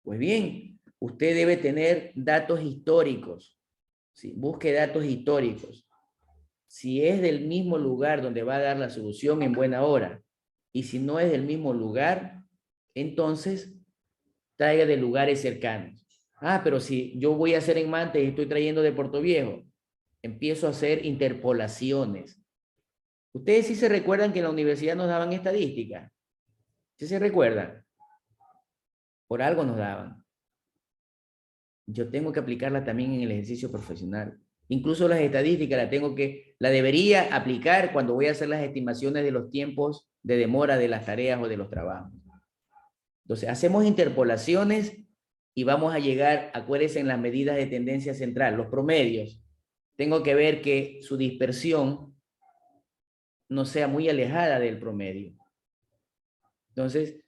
Pues bien, usted debe tener datos históricos, ¿sí? Busque datos históricos. Si es del mismo lugar donde va a dar la solución, en buena hora. Y si no es del mismo lugar, entonces traiga de lugares cercanos. Ah, pero si yo voy a hacer en Manta y estoy trayendo de Puerto Viejo, empiezo a hacer interpolaciones. Ustedes sí se recuerdan que en la universidad nos daban estadística. ¿Sí se recuerdan? Por algo nos daban. Yo tengo que aplicarla también en el ejercicio profesional. Incluso las estadísticas la debería aplicar cuando voy a hacer las estimaciones de los tiempos de demora de las tareas o de los trabajos. Entonces, hacemos interpolaciones y vamos a llegar, acuérdense, en las medidas de tendencia central, los promedios. Tengo que ver que su dispersión no sea muy alejada del promedio. Entonces,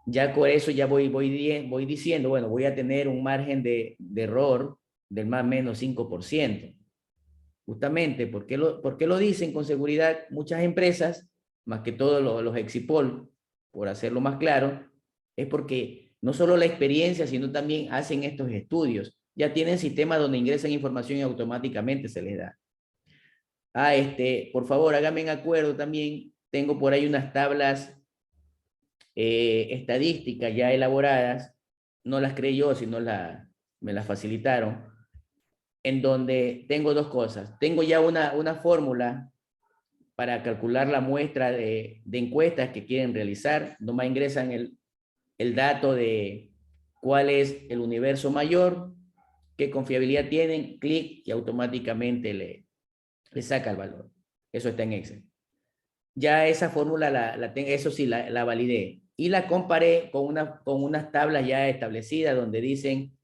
ya por eso ya voy diciendo, bueno, voy a tener un margen de error del más o menos 5%. Justamente, ¿por qué lo dicen con seguridad muchas empresas, más que todos los Exipol, por hacerlo más claro? Es porque no solo la experiencia, sino también hacen estos estudios. Ya tienen sistemas donde ingresan información y automáticamente se les da. Por favor, háganme en acuerdo también. Tengo por ahí unas tablas estadísticas ya elaboradas. No las creé yo, sino me las facilitaron. En donde tengo dos cosas. Tengo ya una fórmula para calcular la muestra de encuestas que quieren realizar. Nomás ingresan el dato de cuál es el universo mayor, qué confiabilidad tienen, clic y automáticamente le saca el valor. Eso está en Excel. Ya esa fórmula eso sí, la validé. Y la comparé con unas tablas ya establecidas donde dicen,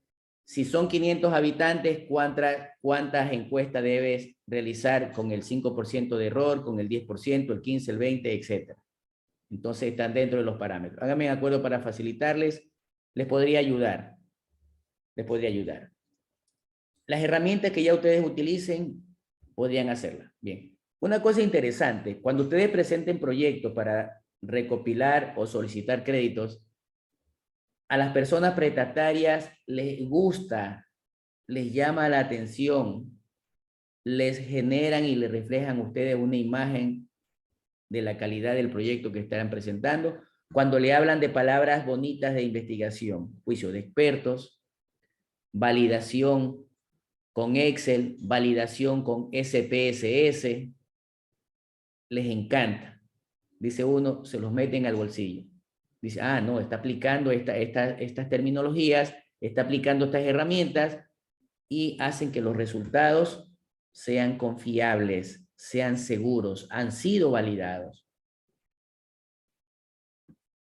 si son 500 habitantes, ¿cuántas encuestas debes realizar con el 5% de error, con el 10%, el 15%, el 20%, etcétera? Entonces están dentro de los parámetros. Háganme de acuerdo para facilitarles. Les podría ayudar. Les podría ayudar. Las herramientas que ya ustedes utilicen, podrían hacerlas. Bien. Una cosa interesante, cuando ustedes presenten proyectos para recopilar o solicitar créditos, a las personas prestatarias les gusta, les llama la atención, les generan y les reflejan a ustedes una imagen de la calidad del proyecto que estarán presentando, cuando le hablan de palabras bonitas de investigación, juicio de expertos, validación con Excel, validación con SPSS, les encanta. Dice uno, se los meten al bolsillo. Dice, ah, no, está aplicando estas terminologías, está aplicando estas herramientas y hacen que los resultados sean confiables, sean seguros, han sido validados.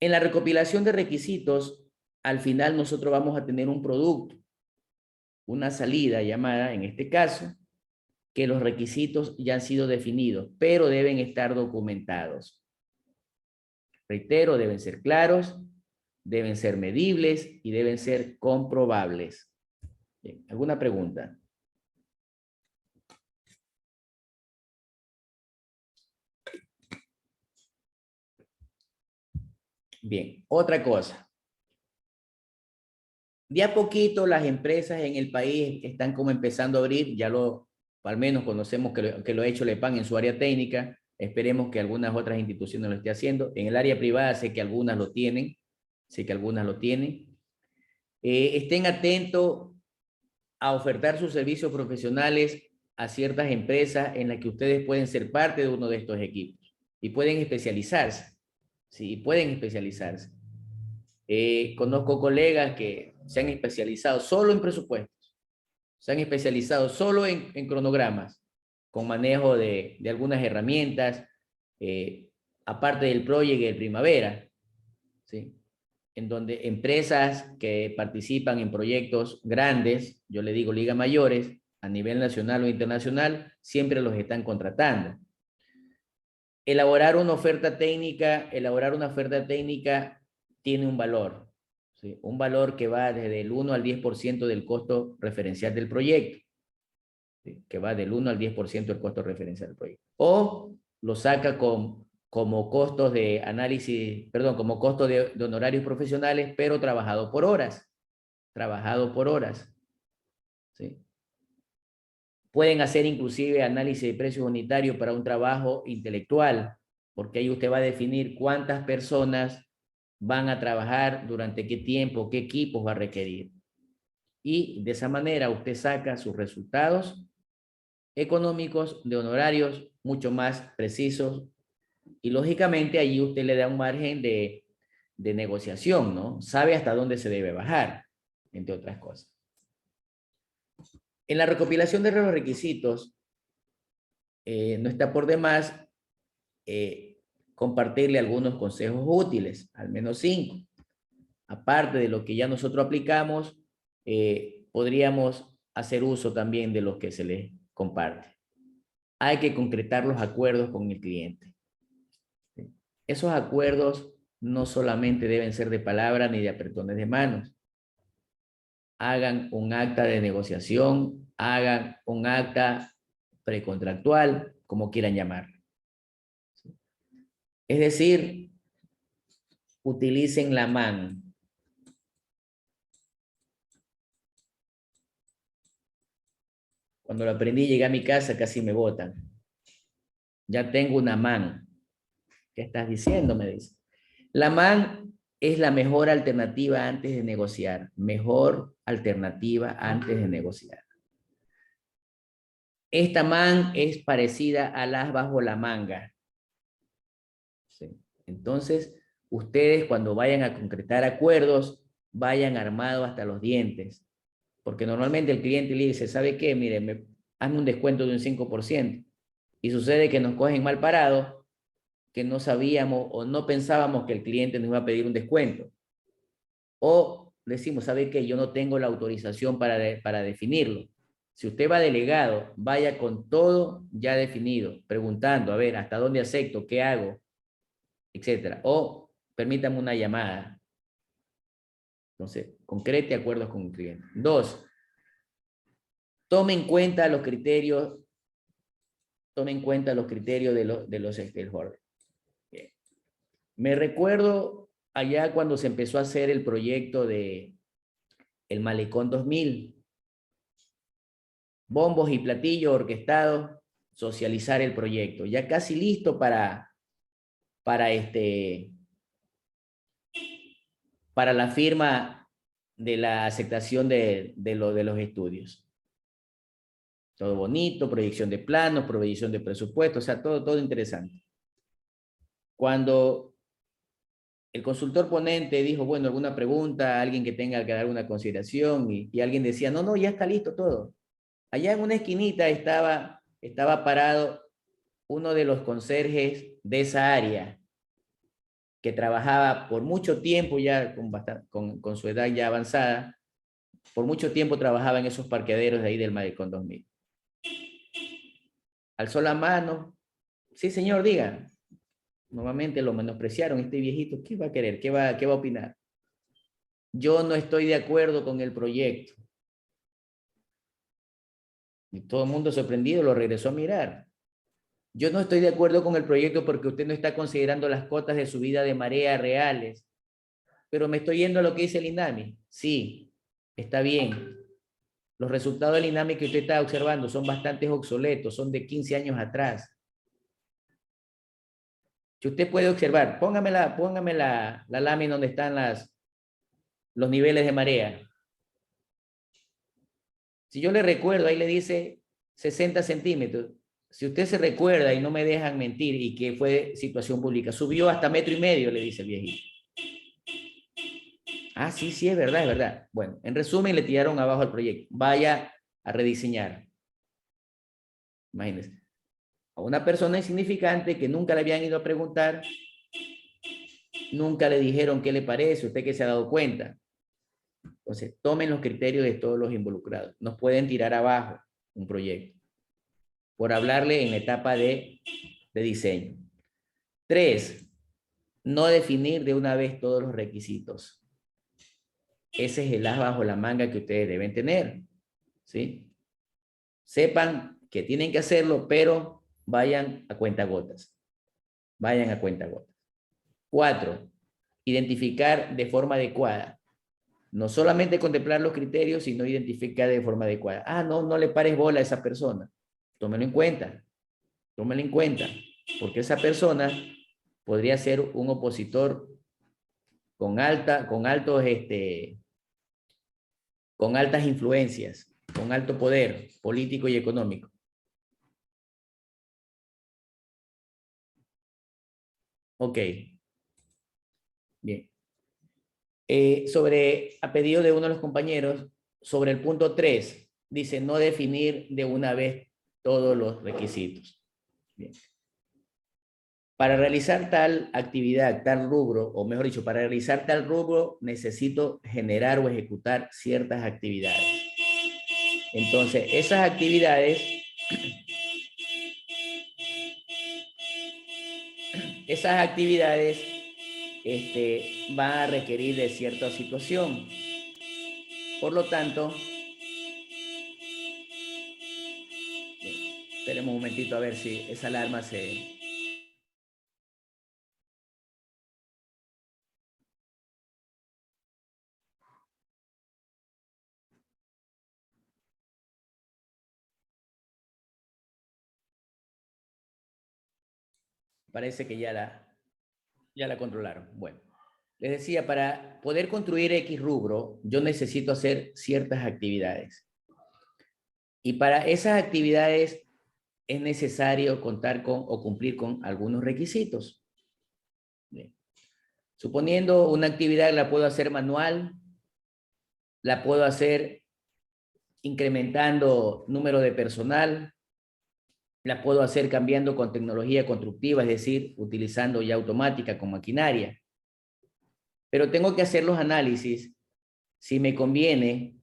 En la recopilación de requisitos, al final nosotros vamos a tener un producto, una salida llamada, en este caso, que los requisitos ya han sido definidos, pero deben estar documentados. Reitero, deben ser claros, deben ser medibles y deben ser comprobables. Bien, ¿alguna pregunta? Bien, otra cosa. De a poquito las empresas en el país están como empezando a abrir, al menos conocemos que lo ha hecho LEPAN en su área técnica, esperemos que algunas otras instituciones lo estén haciendo. En el área privada sé que algunas lo tienen, Estén atentos a ofertar sus servicios profesionales a ciertas empresas en las que ustedes pueden ser parte de uno de estos equipos y pueden especializarse. Sí, pueden especializarse. Conozco colegas que se han especializado solo en presupuestos, se han especializado solo en cronogramas, con manejo de algunas herramientas, aparte del Project de Primavera, ¿sí? En donde empresas que participan en proyectos grandes, yo le digo ligas mayores, a nivel nacional o internacional, siempre los están contratando. Elaborar una oferta técnica tiene un valor, ¿sí? Un valor que va desde el 1 al 10% del costo referencial del proyecto, ¿sí? Que va del 1 al 10% del costo referencial del proyecto. O lo saca como costos de análisis, perdón, como costo de honorarios profesionales, pero trabajado por horas, ¿sí? Pueden hacer inclusive análisis de precios unitarios para un trabajo intelectual, porque ahí usted va a definir cuántas personas van a trabajar, durante qué tiempo, qué equipos va a requerir. Y de esa manera usted saca sus resultados económicos de honorarios mucho más precisos y lógicamente allí usted le da un margen de negociación, ¿no? Sabe hasta dónde se debe bajar, entre otras cosas. En la recopilación de los requisitos, no está por demás compartirle algunos consejos útiles, al menos 5. Aparte de lo que ya nosotros aplicamos, podríamos hacer uso también de lo que se les comparte. Hay que concretar los acuerdos con el cliente. Esos acuerdos no solamente deben ser de palabra ni de apretones de manos. Hagan un acta de negociación, hagan un acta precontractual, como quieran llamarlo. Es decir, utilicen la mano. Cuando lo aprendí, llegué a mi casa, casi me botan. Ya tengo una MAN. ¿Qué estás diciendo? Me dice. La MAN es la mejor alternativa antes de negociar. Mejor alternativa antes de negociar. Esta MAN es parecida a las bajo la manga. ¿Sí? Entonces, ustedes cuando vayan a concretar acuerdos, vayan armados hasta los dientes. Porque normalmente el cliente le dice, ¿sabe qué? Mire, hazme un descuento de un 5%. Y sucede que nos cogen mal parados, que no sabíamos o no pensábamos que el cliente nos iba a pedir un descuento. O decimos, ¿sabe qué? Yo no tengo la autorización para definirlo. Si usted va delegado, vaya con todo ya definido, preguntando, a ver, ¿hasta dónde acepto? ¿Qué hago? Etcétera. O permítame una llamada. Entonces, concrete acuerdos con el cliente. 2, tome en cuenta los criterios, de los stakeholders. Bien. Me recuerdo allá cuando se empezó a hacer el proyecto de el Malecón 2000, bombos y platillos orquestados, socializar el proyecto, ya casi listo para la firma de la aceptación de los estudios. Todo bonito, proyección de planos, provisión de presupuesto, o sea, todo interesante. Cuando el consultor ponente dijo, bueno, alguna pregunta, alguien que tenga que dar una consideración, y alguien decía, no, ya está listo todo. Allá en una esquinita estaba parado uno de los conserjes de esa área, que trabajaba por mucho tiempo ya con su edad ya avanzada, por mucho tiempo trabajaba en esos parqueaderos de ahí del Malecón 2000. Alzó la mano, sí señor, diga. Nuevamente lo menospreciaron, este viejito, ¿qué va a querer? ¿Qué va a opinar? Yo no estoy de acuerdo con el proyecto. Y todo el mundo sorprendido lo regresó a mirar. Yo no estoy de acuerdo con el proyecto porque usted no está considerando las cotas de subida de marea reales. Pero me estoy yendo a lo que dice el INAMI. Sí, está bien. Los resultados del INAMI que usted está observando son bastante obsoletos, son de 15 años atrás. Si usted puede observar, póngame la lámina donde están los niveles de marea. Si yo le recuerdo, ahí le dice 60 centímetros. Si usted se recuerda y no me dejan mentir y que fue situación pública, subió hasta 1,5 metros, le dice el viejito. Ah, sí, es verdad, es verdad. Bueno, en resumen, le tiraron abajo el proyecto. Vaya a rediseñar. Imagínense. A una persona insignificante que nunca le habían ido a preguntar, nunca le dijeron qué le parece, usted que se ha dado cuenta. Entonces, tomen los criterios de todos los involucrados. Nos pueden tirar abajo un proyecto por hablarle en la etapa de diseño. 3, no definir de una vez todos los requisitos. Ese es el as bajo la manga que ustedes deben tener, ¿sí? Sepan que tienen que hacerlo, pero vayan a cuentagotas. Vayan a cuentagotas. 4, identificar de forma adecuada. No solamente contemplar los criterios, sino identificar de forma adecuada. Ah, no le pares bola a esa persona. Tómelo en cuenta. Tómelo en cuenta. Porque esa persona podría ser un opositor con altas influencias, con alto poder político y económico. Ok. Bien. A pedido de uno de los compañeros, sobre el punto 3, dice no definir de una vez todos los requisitos. Bien. Para realizar tal actividad, tal rubro, o mejor dicho, para realizar tal rubro, necesito generar o ejecutar ciertas actividades. Entonces, esas actividades van a requerir de cierta situación. Por lo tanto, esperemos un momentito a ver si esa alarma se... Parece que ya la controlaron. Bueno, les decía, para poder construir X rubro, yo necesito hacer ciertas actividades. Y para esas actividades es necesario contar con o cumplir con algunos requisitos. Bien. Suponiendo una actividad la puedo hacer manual, la puedo hacer incrementando número de personal, la puedo hacer cambiando con tecnología constructiva, es decir, utilizando ya automática con maquinaria. Pero tengo que hacer los análisis si me conviene,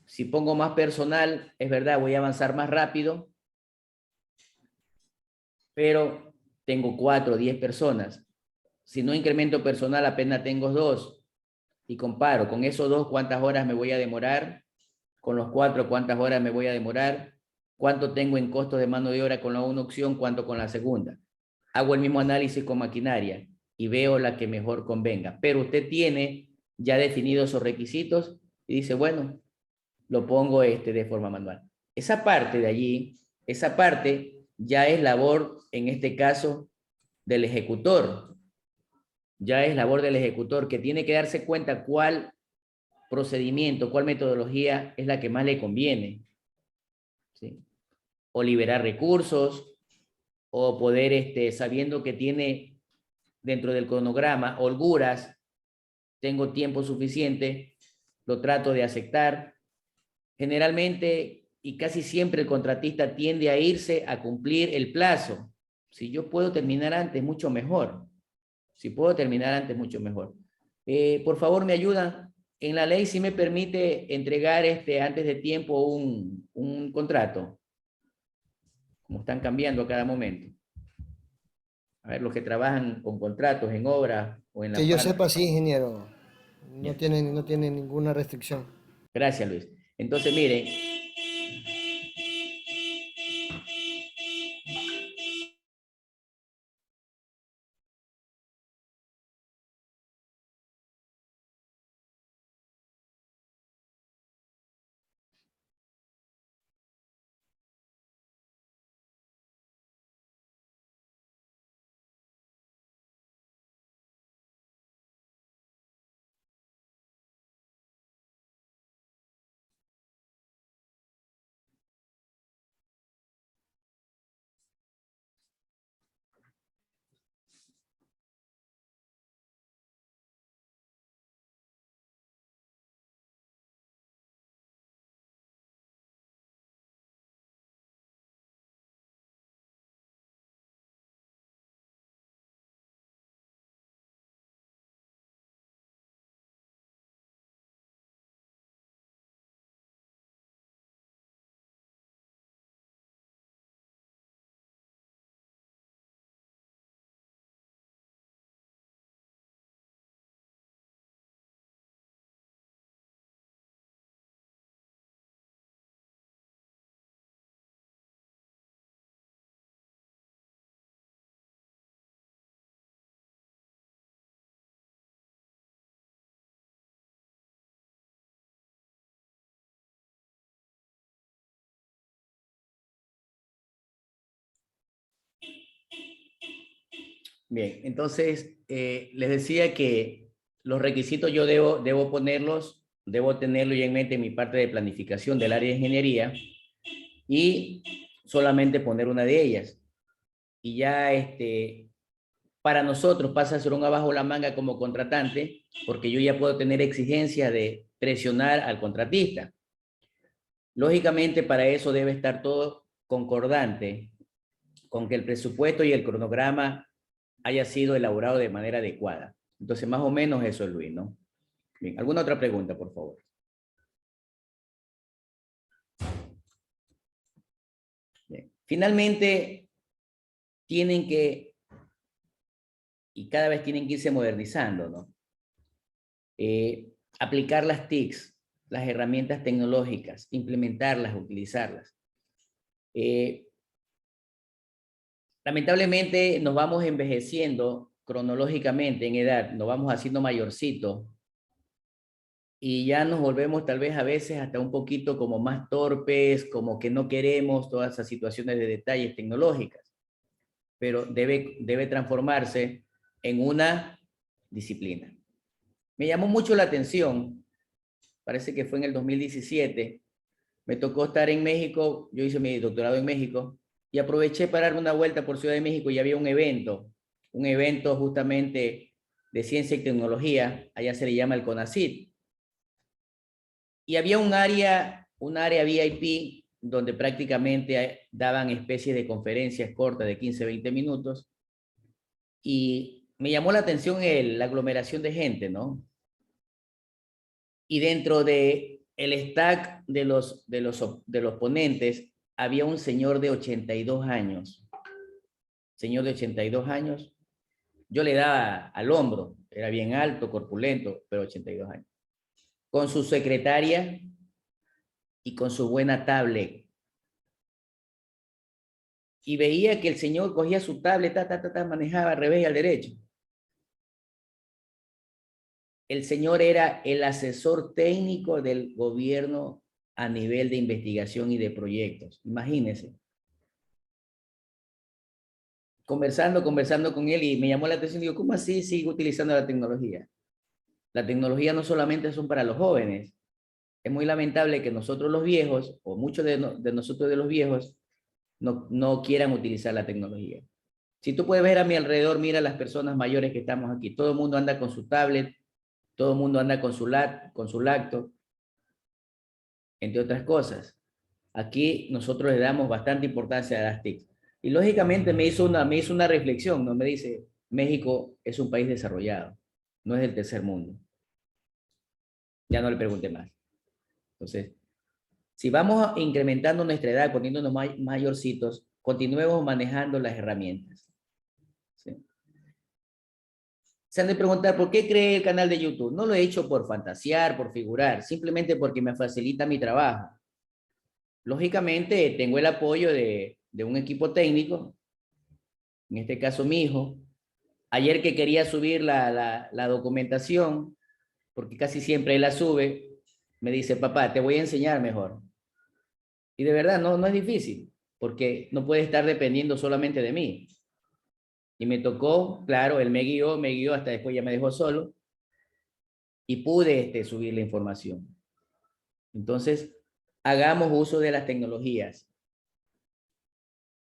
si pongo más personal, es verdad, voy a avanzar más rápido, pero tengo 4 o 10 personas. Si no incremento personal, apenas tengo 2 y comparo con esos 2 cuántas horas me voy a demorar, con los 4 cuántas horas me voy a demorar, cuánto tengo en costos de mano de obra con la una opción, cuánto con la segunda. Hago el mismo análisis con maquinaria y veo la que mejor convenga. Pero usted tiene ya definidos esos requisitos y dice, bueno, lo pongo de forma manual. Esa parte de allí, esa parte ya es labor, en este caso, del ejecutor. Ya es labor del ejecutor que tiene que darse cuenta cuál procedimiento, cuál metodología es la que más le conviene. ¿Sí? O liberar recursos, o poder, sabiendo que tiene dentro del cronograma holguras, tengo tiempo suficiente, lo trato de aceptar. Generalmente y casi siempre el contratista tiende a irse a cumplir el plazo. Si yo puedo terminar antes, mucho mejor. Si puedo terminar antes, mucho mejor. Por favor, me ayudan. En la ley sí me permite entregar antes de tiempo un contrato, como están cambiando a cada momento. A ver, los que trabajan con contratos en obra o en Que la yo parte. sepa, sí, ingeniero. Bien. No tiene ninguna restricción. Gracias, Luis. Entonces, miren, bien, entonces les decía que los requisitos yo debo ponerlos, debo tenerlo ya en mente en mi parte de planificación del área de ingeniería y solamente poner una de ellas. Y ya para nosotros pasa a ser un abajo la manga como contratante, porque yo ya puedo tener exigencia de presionar al contratista. Lógicamente, para eso debe estar todo concordante con que el presupuesto y el cronograma haya sido elaborado de manera adecuada. Entonces, más o menos eso es, Luis, ¿no? Bien, ¿alguna otra pregunta, por favor? Bien. Finalmente, tienen que, y cada vez tienen que irse modernizando, ¿no? Aplicar las TICs, las herramientas tecnológicas, implementarlas, utilizarlas. Lamentablemente nos vamos envejeciendo cronológicamente en edad, nos vamos haciendo mayorcitos y ya nos volvemos tal vez a veces hasta un poquito como más torpes, como que no queremos todas esas situaciones de detalles tecnológicas, pero debe transformarse en una disciplina. Me llamó mucho la atención, parece que fue en el 2017, me tocó estar en México, yo hice mi doctorado en México, y aproveché para dar una vuelta por Ciudad de México y había un evento justamente de Ciencia y Tecnología, allá se le llama el CONACYT. Y había un área VIP donde prácticamente daban especies de conferencias cortas de 15, 20 minutos. Y me llamó la atención la aglomeración de gente, ¿no? Y dentro de el stack de los ponentes había un señor de 82 años. Señor de 82 años. Yo le daba al hombro, era bien alto, corpulento, pero 82 años. Con su secretaria y con su buena tablet. Y veía que el señor cogía su tablet, manejaba al revés y al derecho. El señor era el asesor técnico del gobierno a nivel de investigación y de proyectos. Imagínense. Conversando con él y me llamó la atención. Digo, ¿cómo así sigue utilizando la tecnología? La tecnología no solamente son para los jóvenes. Es muy lamentable que nosotros los viejos, o muchos de nosotros de los viejos, no quieran utilizar la tecnología. Si tú puedes ver a mi alrededor, mira las personas mayores que estamos aquí. Todo el mundo anda con su tablet, todo el mundo anda con su laptop, entre otras cosas. Aquí nosotros le damos bastante importancia a las TIC. Y lógicamente me hizo una reflexión, ¿no? Me dice, México es un país desarrollado, no es del tercer mundo. Ya no le pregunté más. Entonces, si vamos incrementando nuestra edad, poniéndonos mayorcitos, continuemos manejando las herramientas. ¿Sí? Se han de preguntar, ¿por qué creé el canal de YouTube? No lo he hecho por fantasear, por figurar, simplemente porque me facilita mi trabajo. Lógicamente, tengo el apoyo de un equipo técnico, en este caso mi hijo. Ayer que quería subir la documentación, porque casi siempre él la sube, me dice, papá, te voy a enseñar mejor. Y de verdad, no es difícil, porque no puede estar dependiendo solamente de mí. Y me tocó, claro, él me guió, hasta después ya me dejó solo, y pude subir la información. Entonces, hagamos uso de las tecnologías.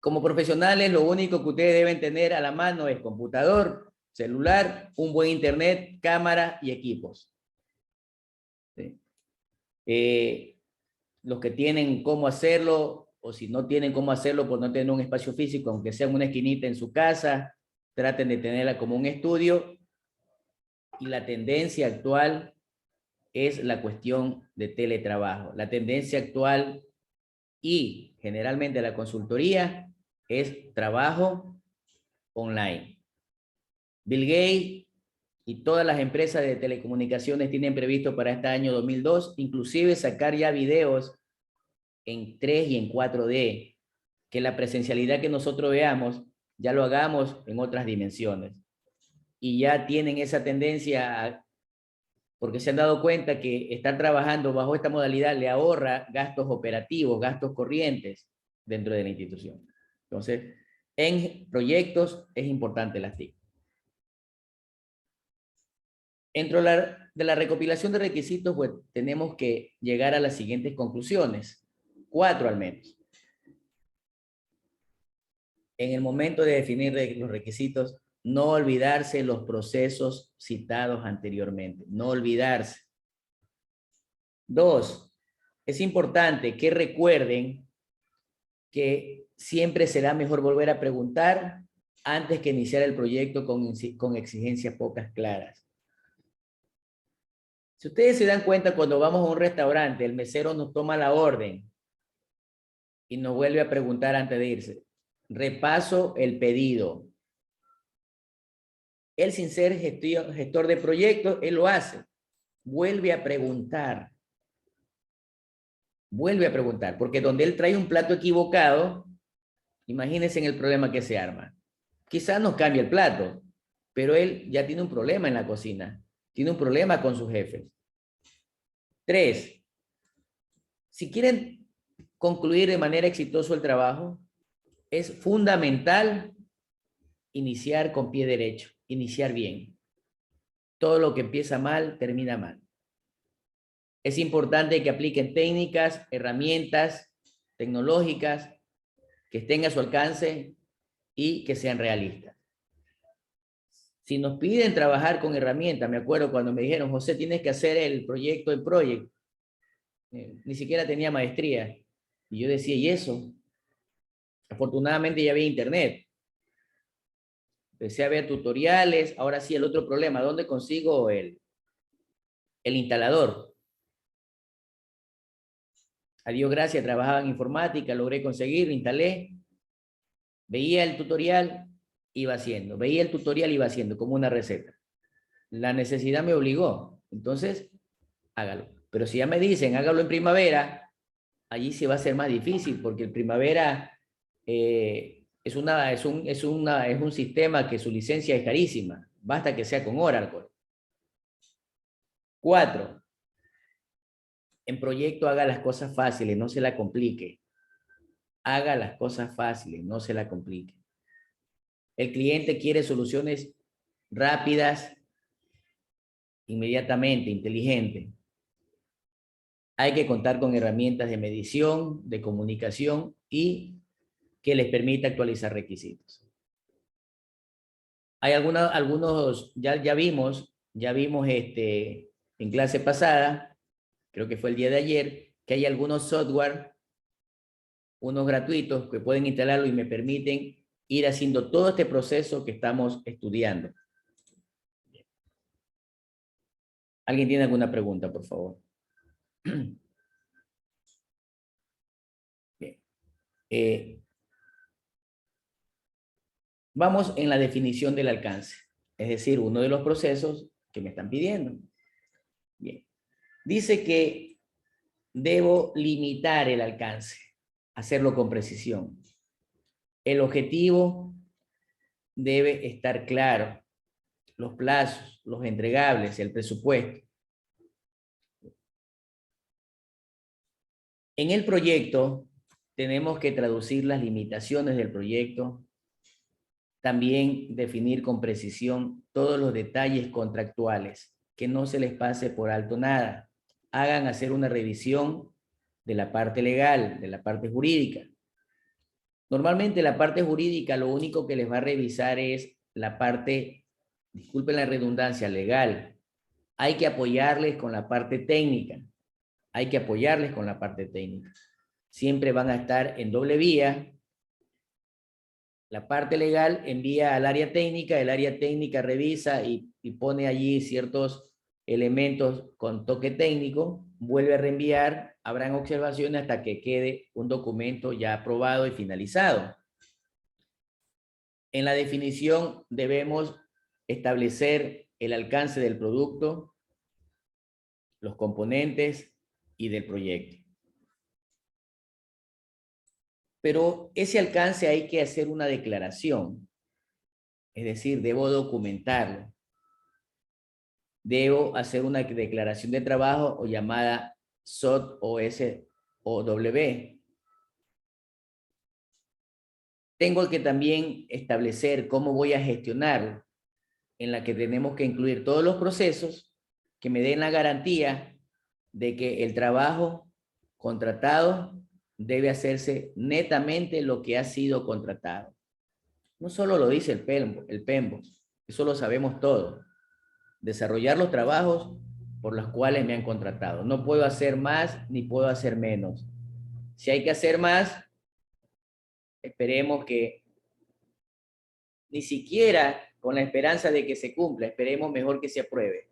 Como profesionales, lo único que ustedes deben tener a la mano es computador, celular, un buen internet, cámara y equipos. ¿Sí? Los que tienen cómo hacerlo, o si no tienen cómo hacerlo por no tener un espacio físico, aunque sea en una esquinita en su casa, traten de tenerla como un estudio. Y la tendencia actual es la cuestión de teletrabajo. La tendencia actual y generalmente la consultoría es trabajo online. Bill Gates y todas las empresas de telecomunicaciones tienen previsto para este año 2002, inclusive sacar ya videos en 3 y en 4D, que la presencialidad que nosotros veamos ya lo hagamos en otras dimensiones. Y ya tienen esa tendencia porque se han dado cuenta que estar trabajando bajo esta modalidad le ahorra gastos operativos, gastos corrientes dentro de la institución. Entonces, en proyectos es importante las TIC. Dentro de la recopilación de requisitos, pues tenemos que llegar a las siguientes conclusiones, 4 al menos. En el momento de definir los requisitos, no olvidarse los procesos citados anteriormente, no olvidarse. 2, es importante que recuerden que siempre será mejor volver a preguntar antes que iniciar el proyecto con exigencias pocas claras. Si ustedes se dan cuenta, cuando vamos a un restaurante, el mesero nos toma la orden y nos vuelve a preguntar antes de irse. Repaso el pedido. Él, sin ser gestor de proyectos, él lo hace. Vuelve a preguntar. Vuelve a preguntar, porque donde él trae un plato equivocado, imagínense en el problema que se arma. Quizás nos cambie el plato, pero él ya tiene un problema en la cocina. Tiene un problema con sus jefes. 3, si quieren concluir de manera exitosa el trabajo, es fundamental iniciar con pie derecho, iniciar bien. Todo lo que empieza mal, termina mal. Es importante que apliquen técnicas, herramientas tecnológicas que estén a su alcance y que sean realistas. Si nos piden trabajar con herramientas, me acuerdo cuando me dijeron, José, tienes que hacer el proyecto en Project. Ni siquiera tenía maestría. Y yo decía, ¿y eso? Afortunadamente ya había internet. Empecé a ver tutoriales. Ahora sí, el otro problema, ¿dónde consigo el instalador? A Dios gracias, trabajaba en informática, logré conseguir, instalé. Veía el tutorial, iba haciendo. Veía el tutorial, iba haciendo, como una receta. La necesidad me obligó. Entonces, hágalo. Pero si ya me dicen, hágalo en primavera, allí sí va a ser más difícil, porque el primavera es un sistema que su licencia es carísima. Basta que sea con Oracle. 4. En proyecto haga las cosas fáciles, no se la complique. Haga las cosas fáciles, no se la complique. El cliente quiere soluciones rápidas, inmediatamente, inteligentes. Hay que contar con herramientas de medición, de comunicación y que les permita actualizar requisitos. Hay algunos, ya vimos en clase pasada, creo que fue el día de ayer, que hay algunos software, unos gratuitos que pueden instalarlo y me permiten ir haciendo todo este proceso que estamos estudiando. ¿Alguien tiene alguna pregunta, por favor? Bien. Vamos en la definición del alcance, es decir, uno de los procesos que me están pidiendo. Bien. Dice que debo limitar el alcance, hacerlo con precisión. El objetivo debe estar claro, los plazos, los entregables, el presupuesto. En el proyecto tenemos que traducir las limitaciones del proyecto, también definir con precisión todos los detalles contractuales, que no se les pase por alto nada. Hagan hacer una revisión de la parte legal, de la parte jurídica. Normalmente la parte jurídica lo único que les va a revisar es la parte, disculpen la redundancia, legal. Hay que apoyarles con la parte técnica. Hay que apoyarles con la parte técnica. Siempre van a estar en doble vía. La parte legal envía al área técnica, el área técnica revisa y pone allí ciertos elementos con toque técnico, vuelve a reenviar, habrán observaciones hasta que quede un documento ya aprobado y finalizado. En la definición debemos establecer el alcance del producto, los componentes y del proyecto. Pero ese alcance hay que hacer una declaración, es decir, debo documentarlo. Debo hacer una declaración de trabajo o llamada SOT o SOW. Tengo que también establecer cómo voy a gestionarlo, en la que tenemos que incluir todos los procesos que me den la garantía de que el trabajo contratado debe hacerse netamente lo que ha sido contratado. No solo lo dice el PEMBOS, eso lo sabemos todos. Desarrollar los trabajos por los cuales me han contratado. No puedo hacer más ni puedo hacer menos. Si hay que hacer más, esperemos que ni siquiera con la esperanza de que se cumpla, esperemos mejor que se apruebe.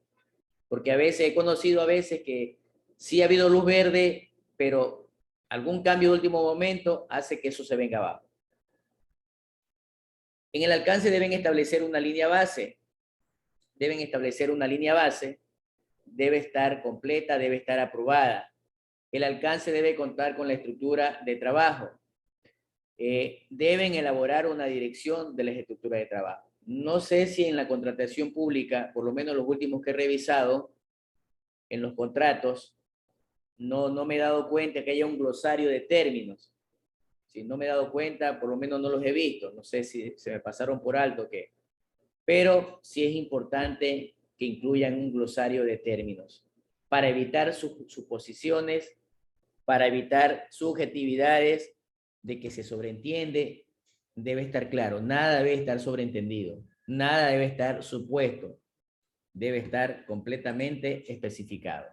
Porque a veces he conocido que sí ha habido luz verde, pero algún cambio de último momento hace que eso se venga abajo. En el alcance deben establecer una línea base. Deben establecer una línea base. Debe estar completa, debe estar aprobada. El alcance debe contar con la estructura de trabajo. Deben elaborar una dirección de la estructura de trabajo. No sé si en la contratación pública, por lo menos los últimos que he revisado, en los contratos, no me he dado cuenta que haya un glosario de términos. Si no me he dado cuenta, por lo menos no los he visto. No sé si se me pasaron por alto o qué. Pero sí es importante que incluyan un glosario de términos para evitar suposiciones, para evitar subjetividades de que se sobreentiende. Debe estar claro, nada debe estar sobreentendido. Nada debe estar supuesto, debe estar completamente especificado.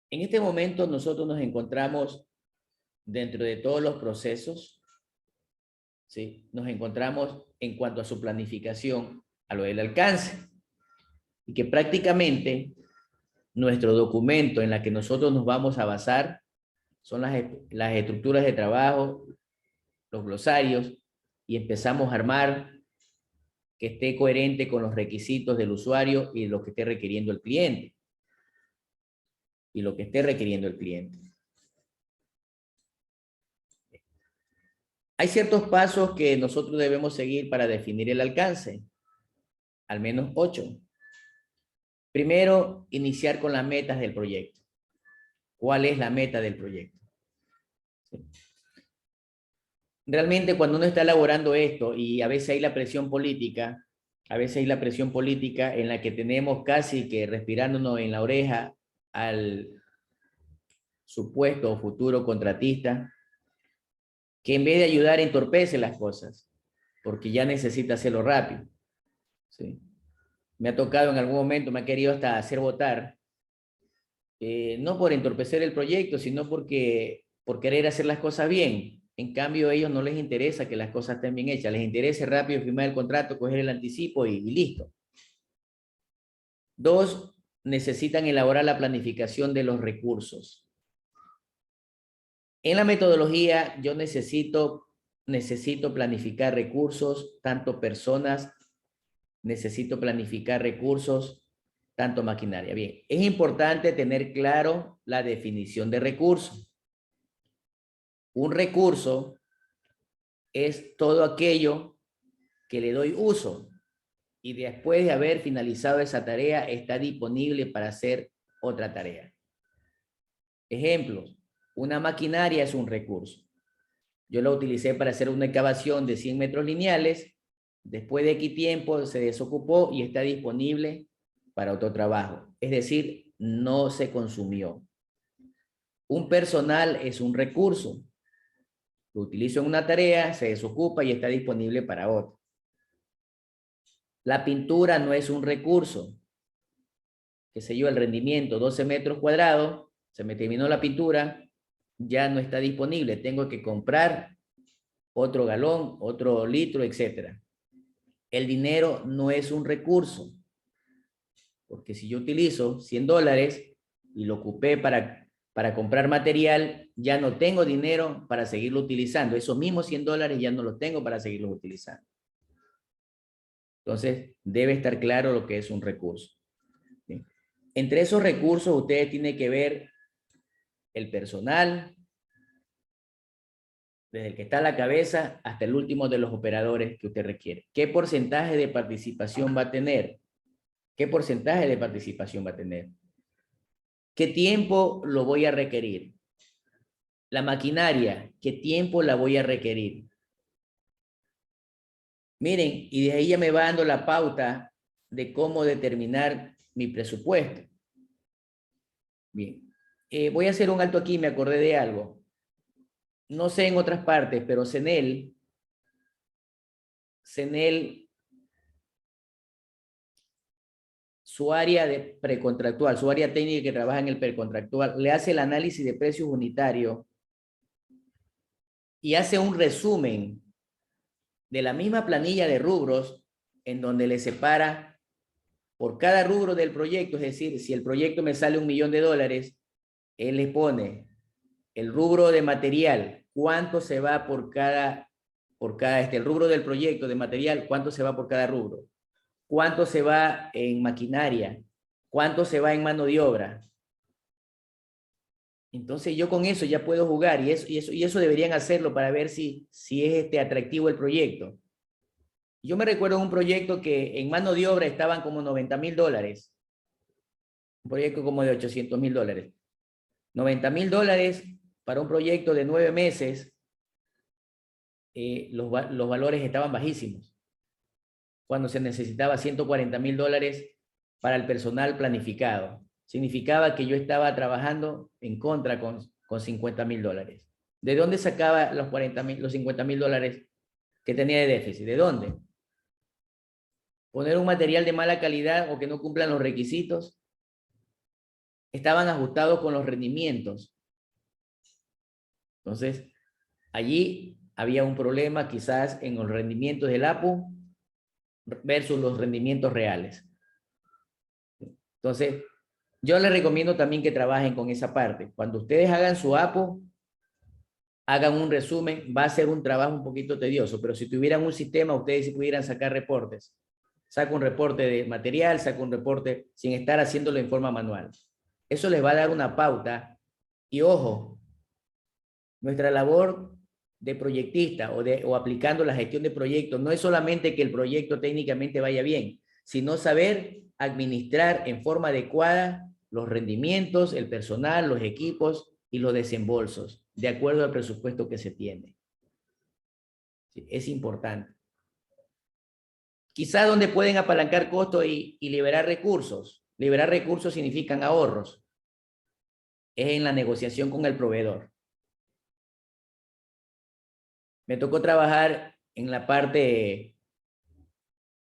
En este momento nosotros nos encontramos dentro de todos los procesos, ¿sí? Nos encontramos en cuanto a su planificación, a lo del alcance, y que prácticamente nuestro documento en la que nosotros nos vamos a basar son las estructuras de trabajo, los glosarios, y empezamos a armar que esté coherente con los requisitos del usuario y lo que esté requiriendo el cliente. Y lo que esté requiriendo el cliente. Hay ciertos pasos que nosotros debemos seguir para definir el alcance, al menos 8. Primero, iniciar con las metas del proyecto. ¿Cuál es la meta del proyecto? Realmente cuando uno está elaborando esto, y a veces hay la presión política, en la que tenemos casi que respirándonos en la oreja al supuesto o futuro contratista, que en vez de ayudar entorpece las cosas, porque ya necesita hacerlo rápido. ¿Sí? Me ha tocado en algún momento, me ha querido hasta hacer votar, no por entorpecer el proyecto, sino por querer hacer las cosas bien. En cambio, a ellos no les interesa que las cosas estén bien hechas, les interesa rápido firmar el contrato, coger el anticipo y listo. 2, necesitan elaborar la planificación de los recursos. En la metodología yo necesito planificar recursos, tanto personas, necesito planificar recursos, tanto maquinaria. Bien, es importante tener claro la definición de recursos. Un recurso es todo aquello que le doy uso y después de haber finalizado esa tarea está disponible para hacer otra tarea. Ejemplos. Una maquinaria es un recurso. Yo la utilicé para hacer una excavación de 100 metros lineales. Después de X tiempo se desocupó y está disponible para otro trabajo. Es decir, no se consumió. Un personal es un recurso. Lo utilizo en una tarea, se desocupa y está disponible para otra. La pintura no es un recurso. Qué sé yo, el rendimiento, 12 metros cuadrados, se me terminó la pintura, ya no está disponible, tengo que comprar otro galón, otro litro, etc. El dinero no es un recurso, porque si yo utilizo $100 y lo ocupé para comprar material, ya no tengo dinero para seguirlo utilizando. Esos mismos $100 ya no los tengo para seguirlos utilizando. Entonces, debe estar claro lo que es un recurso. ¿Sí? Entre esos recursos, ustedes tienen que ver el personal, desde el que está a la cabeza hasta el último de los operadores que usted requiere. ¿Qué porcentaje de participación va a tener? ¿Qué porcentaje de participación va a tener? ¿Qué tiempo lo voy a requerir? La maquinaria, ¿qué tiempo la voy a requerir? Miren, y de ahí ya me va dando la pauta de cómo determinar mi presupuesto. Bien, voy a hacer un alto aquí, me acordé de algo. No sé en otras partes, pero CENEL, su área de precontractual, su área técnica que trabaja en el precontractual, le hace el análisis de precios unitarios y hace un resumen de la misma planilla de rubros en donde le separa por cada rubro del proyecto, es decir, si el proyecto me sale $1.000.000, él le pone el rubro de material, cuánto se va por cada el rubro del proyecto de material, cuánto se va por cada rubro, cuánto se va en maquinaria, cuánto se va en mano de obra. Entonces yo con eso ya puedo jugar y eso deberían hacerlo para ver si es atractivo el proyecto. Yo me recuerdo un proyecto que en mano de obra estaban como $90.000. Un proyecto como de $800.000. $90.000 para un proyecto de 9 meses, los valores estaban bajísimos. Cuando se necesitaba $140.000 para el personal planificado. Significaba que yo estaba trabajando en contra con $50.000. ¿De dónde sacaba los 40.000, los 50.000 dólares que tenía de déficit? ¿De dónde? Poner un material de mala calidad o que no cumplan los requisitos. Estaban ajustados con los rendimientos. Entonces, allí había un problema quizás en los rendimientos del APU versus los rendimientos reales. Entonces, yo les recomiendo también que trabajen con esa parte. Cuando ustedes hagan su APU, hagan un resumen. Va a ser un trabajo un poquito tedioso, pero si tuvieran un sistema, ustedes sí pudieran sacar reportes. Saca un reporte de material, saca un reporte sin estar haciéndolo en forma manual. Eso les va a dar una pauta. Y ojo, nuestra labor de proyectista o aplicando la gestión de proyectos no es solamente que el proyecto técnicamente vaya bien, sino saber administrar en forma adecuada los rendimientos, el personal, los equipos y los desembolsos, de acuerdo al presupuesto que se tiene. Sí, es importante. Quizá donde pueden apalancar costos y liberar recursos. Liberar recursos significan ahorros. Es en la negociación con el proveedor. Me tocó trabajar en la parte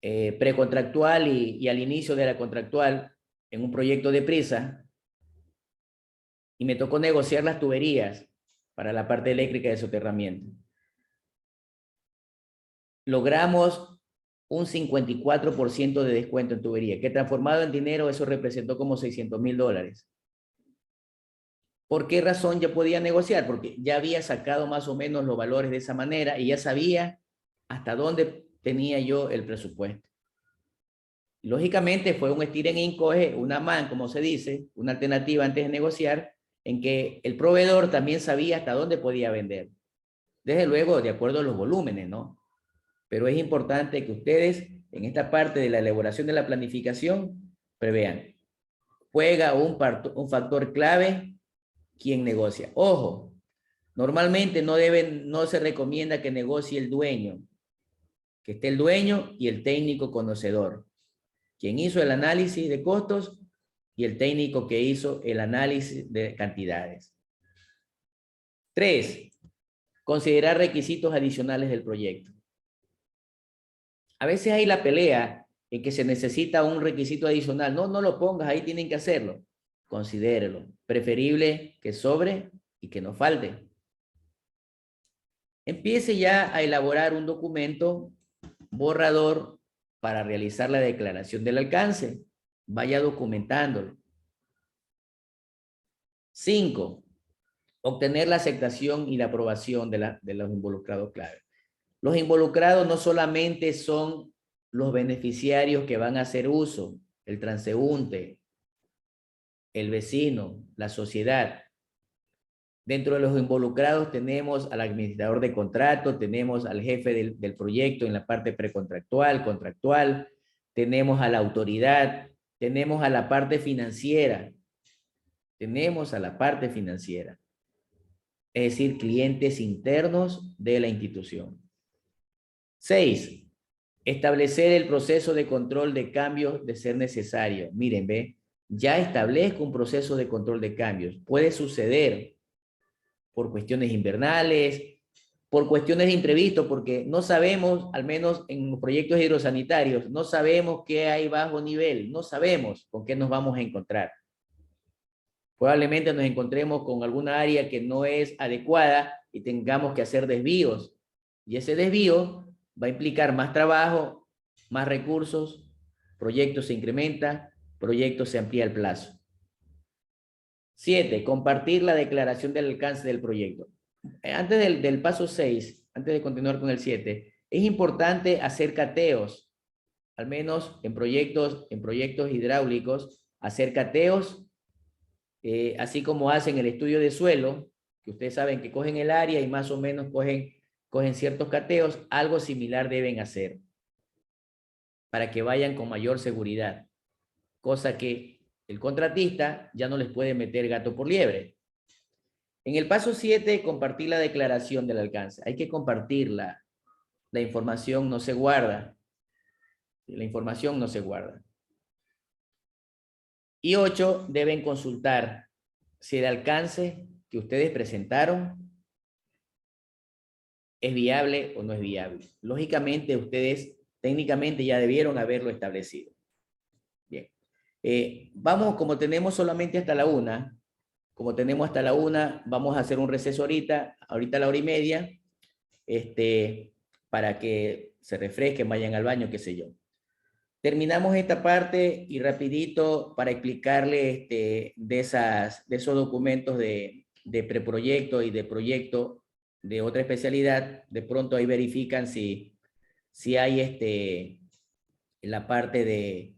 precontractual y al inicio de la contractual en un proyecto de prisa y me tocó negociar las tuberías para la parte eléctrica de soterramiento. Logramos un 54% de descuento en tubería, que transformado en dinero eso representó como $600.000. ¿Por qué razón yo podía negociar? Porque ya había sacado más o menos los valores de esa manera y ya sabía hasta dónde tenía yo el presupuesto. Lógicamente fue un estira y encoge, una man, como se dice, una alternativa antes de negociar, en que el proveedor también sabía hasta dónde podía vender. Desde luego, de acuerdo a los volúmenes, ¿no? Pero es importante que ustedes, en esta parte de la elaboración de la planificación, prevean. Juega un factor clave quien negocia. Ojo, normalmente no se recomienda que negocie el dueño, que esté el dueño y el técnico conocedor, quien hizo el análisis de costos y el técnico que hizo el análisis de cantidades. 3, considerar requisitos adicionales del proyecto. A veces hay la pelea en que se necesita un requisito adicional. No, no lo pongas, ahí tienen que hacerlo. Considérelo. Preferible que sobre y que no falte. Empiece ya a elaborar un documento borrador para realizar la declaración del alcance. Vaya documentándolo. 5, obtener la aceptación y la aprobación de los involucrados clave. Los involucrados no solamente son los beneficiarios que van a hacer uso, el transeúnte, el vecino, la sociedad. Dentro de los involucrados tenemos al administrador de contrato, tenemos al jefe del proyecto en la parte precontractual, contractual, tenemos a la autoridad, tenemos a la parte financiera, es decir, clientes internos de la institución. 6, establecer el proceso de control de cambios de ser necesario. Miren, ve, ya establezco un proceso de control de cambios. Puede suceder por cuestiones invernales, por cuestiones de imprevisto, porque no sabemos, al menos en los proyectos hidrosanitarios, no sabemos qué hay bajo nivel, no sabemos con qué nos vamos a encontrar. Probablemente nos encontremos con alguna área que no es adecuada y tengamos que hacer desvíos. Y ese desvío va a implicar más trabajo, más recursos, proyecto se incrementa, proyecto se amplía el plazo. 7, compartir la declaración del alcance del proyecto. Antes del paso 6, antes de continuar con el 7, es importante hacer cateos, al menos en proyectos hidráulicos, hacer cateos, así como hacen el estudio de suelo, que ustedes saben que cogen el área y más o menos cogen ciertos cateos, algo similar deben hacer para que vayan con mayor seguridad, cosa que el contratista ya no les puede meter gato por liebre. En el paso 7, compartir la declaración del alcance. Hay que compartirla. La información no se guarda. La información no se guarda. Y 8, deben consultar si el alcance que ustedes presentaron ¿Es viable o no es viable? Lógicamente, ustedes técnicamente ya debieron haberlo establecido. Bien. Vamos, como tenemos solamente hasta la 1, vamos a hacer un receso ahorita a la 1:30, para que se refresquen, vayan al baño, qué sé yo. Terminamos esta parte y rapidito para explicarle de esos documentos de preproyecto y de proyecto de otra especialidad. De pronto ahí verifican si hay la parte de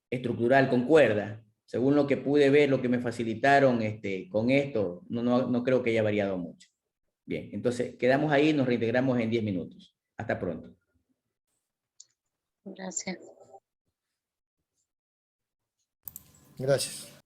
estructural concuerda. Según lo que pude ver, lo que me facilitaron con esto, no creo que haya variado mucho. Bien, entonces quedamos ahí, nos reintegramos en 10 minutos. Hasta pronto. Gracias. Gracias.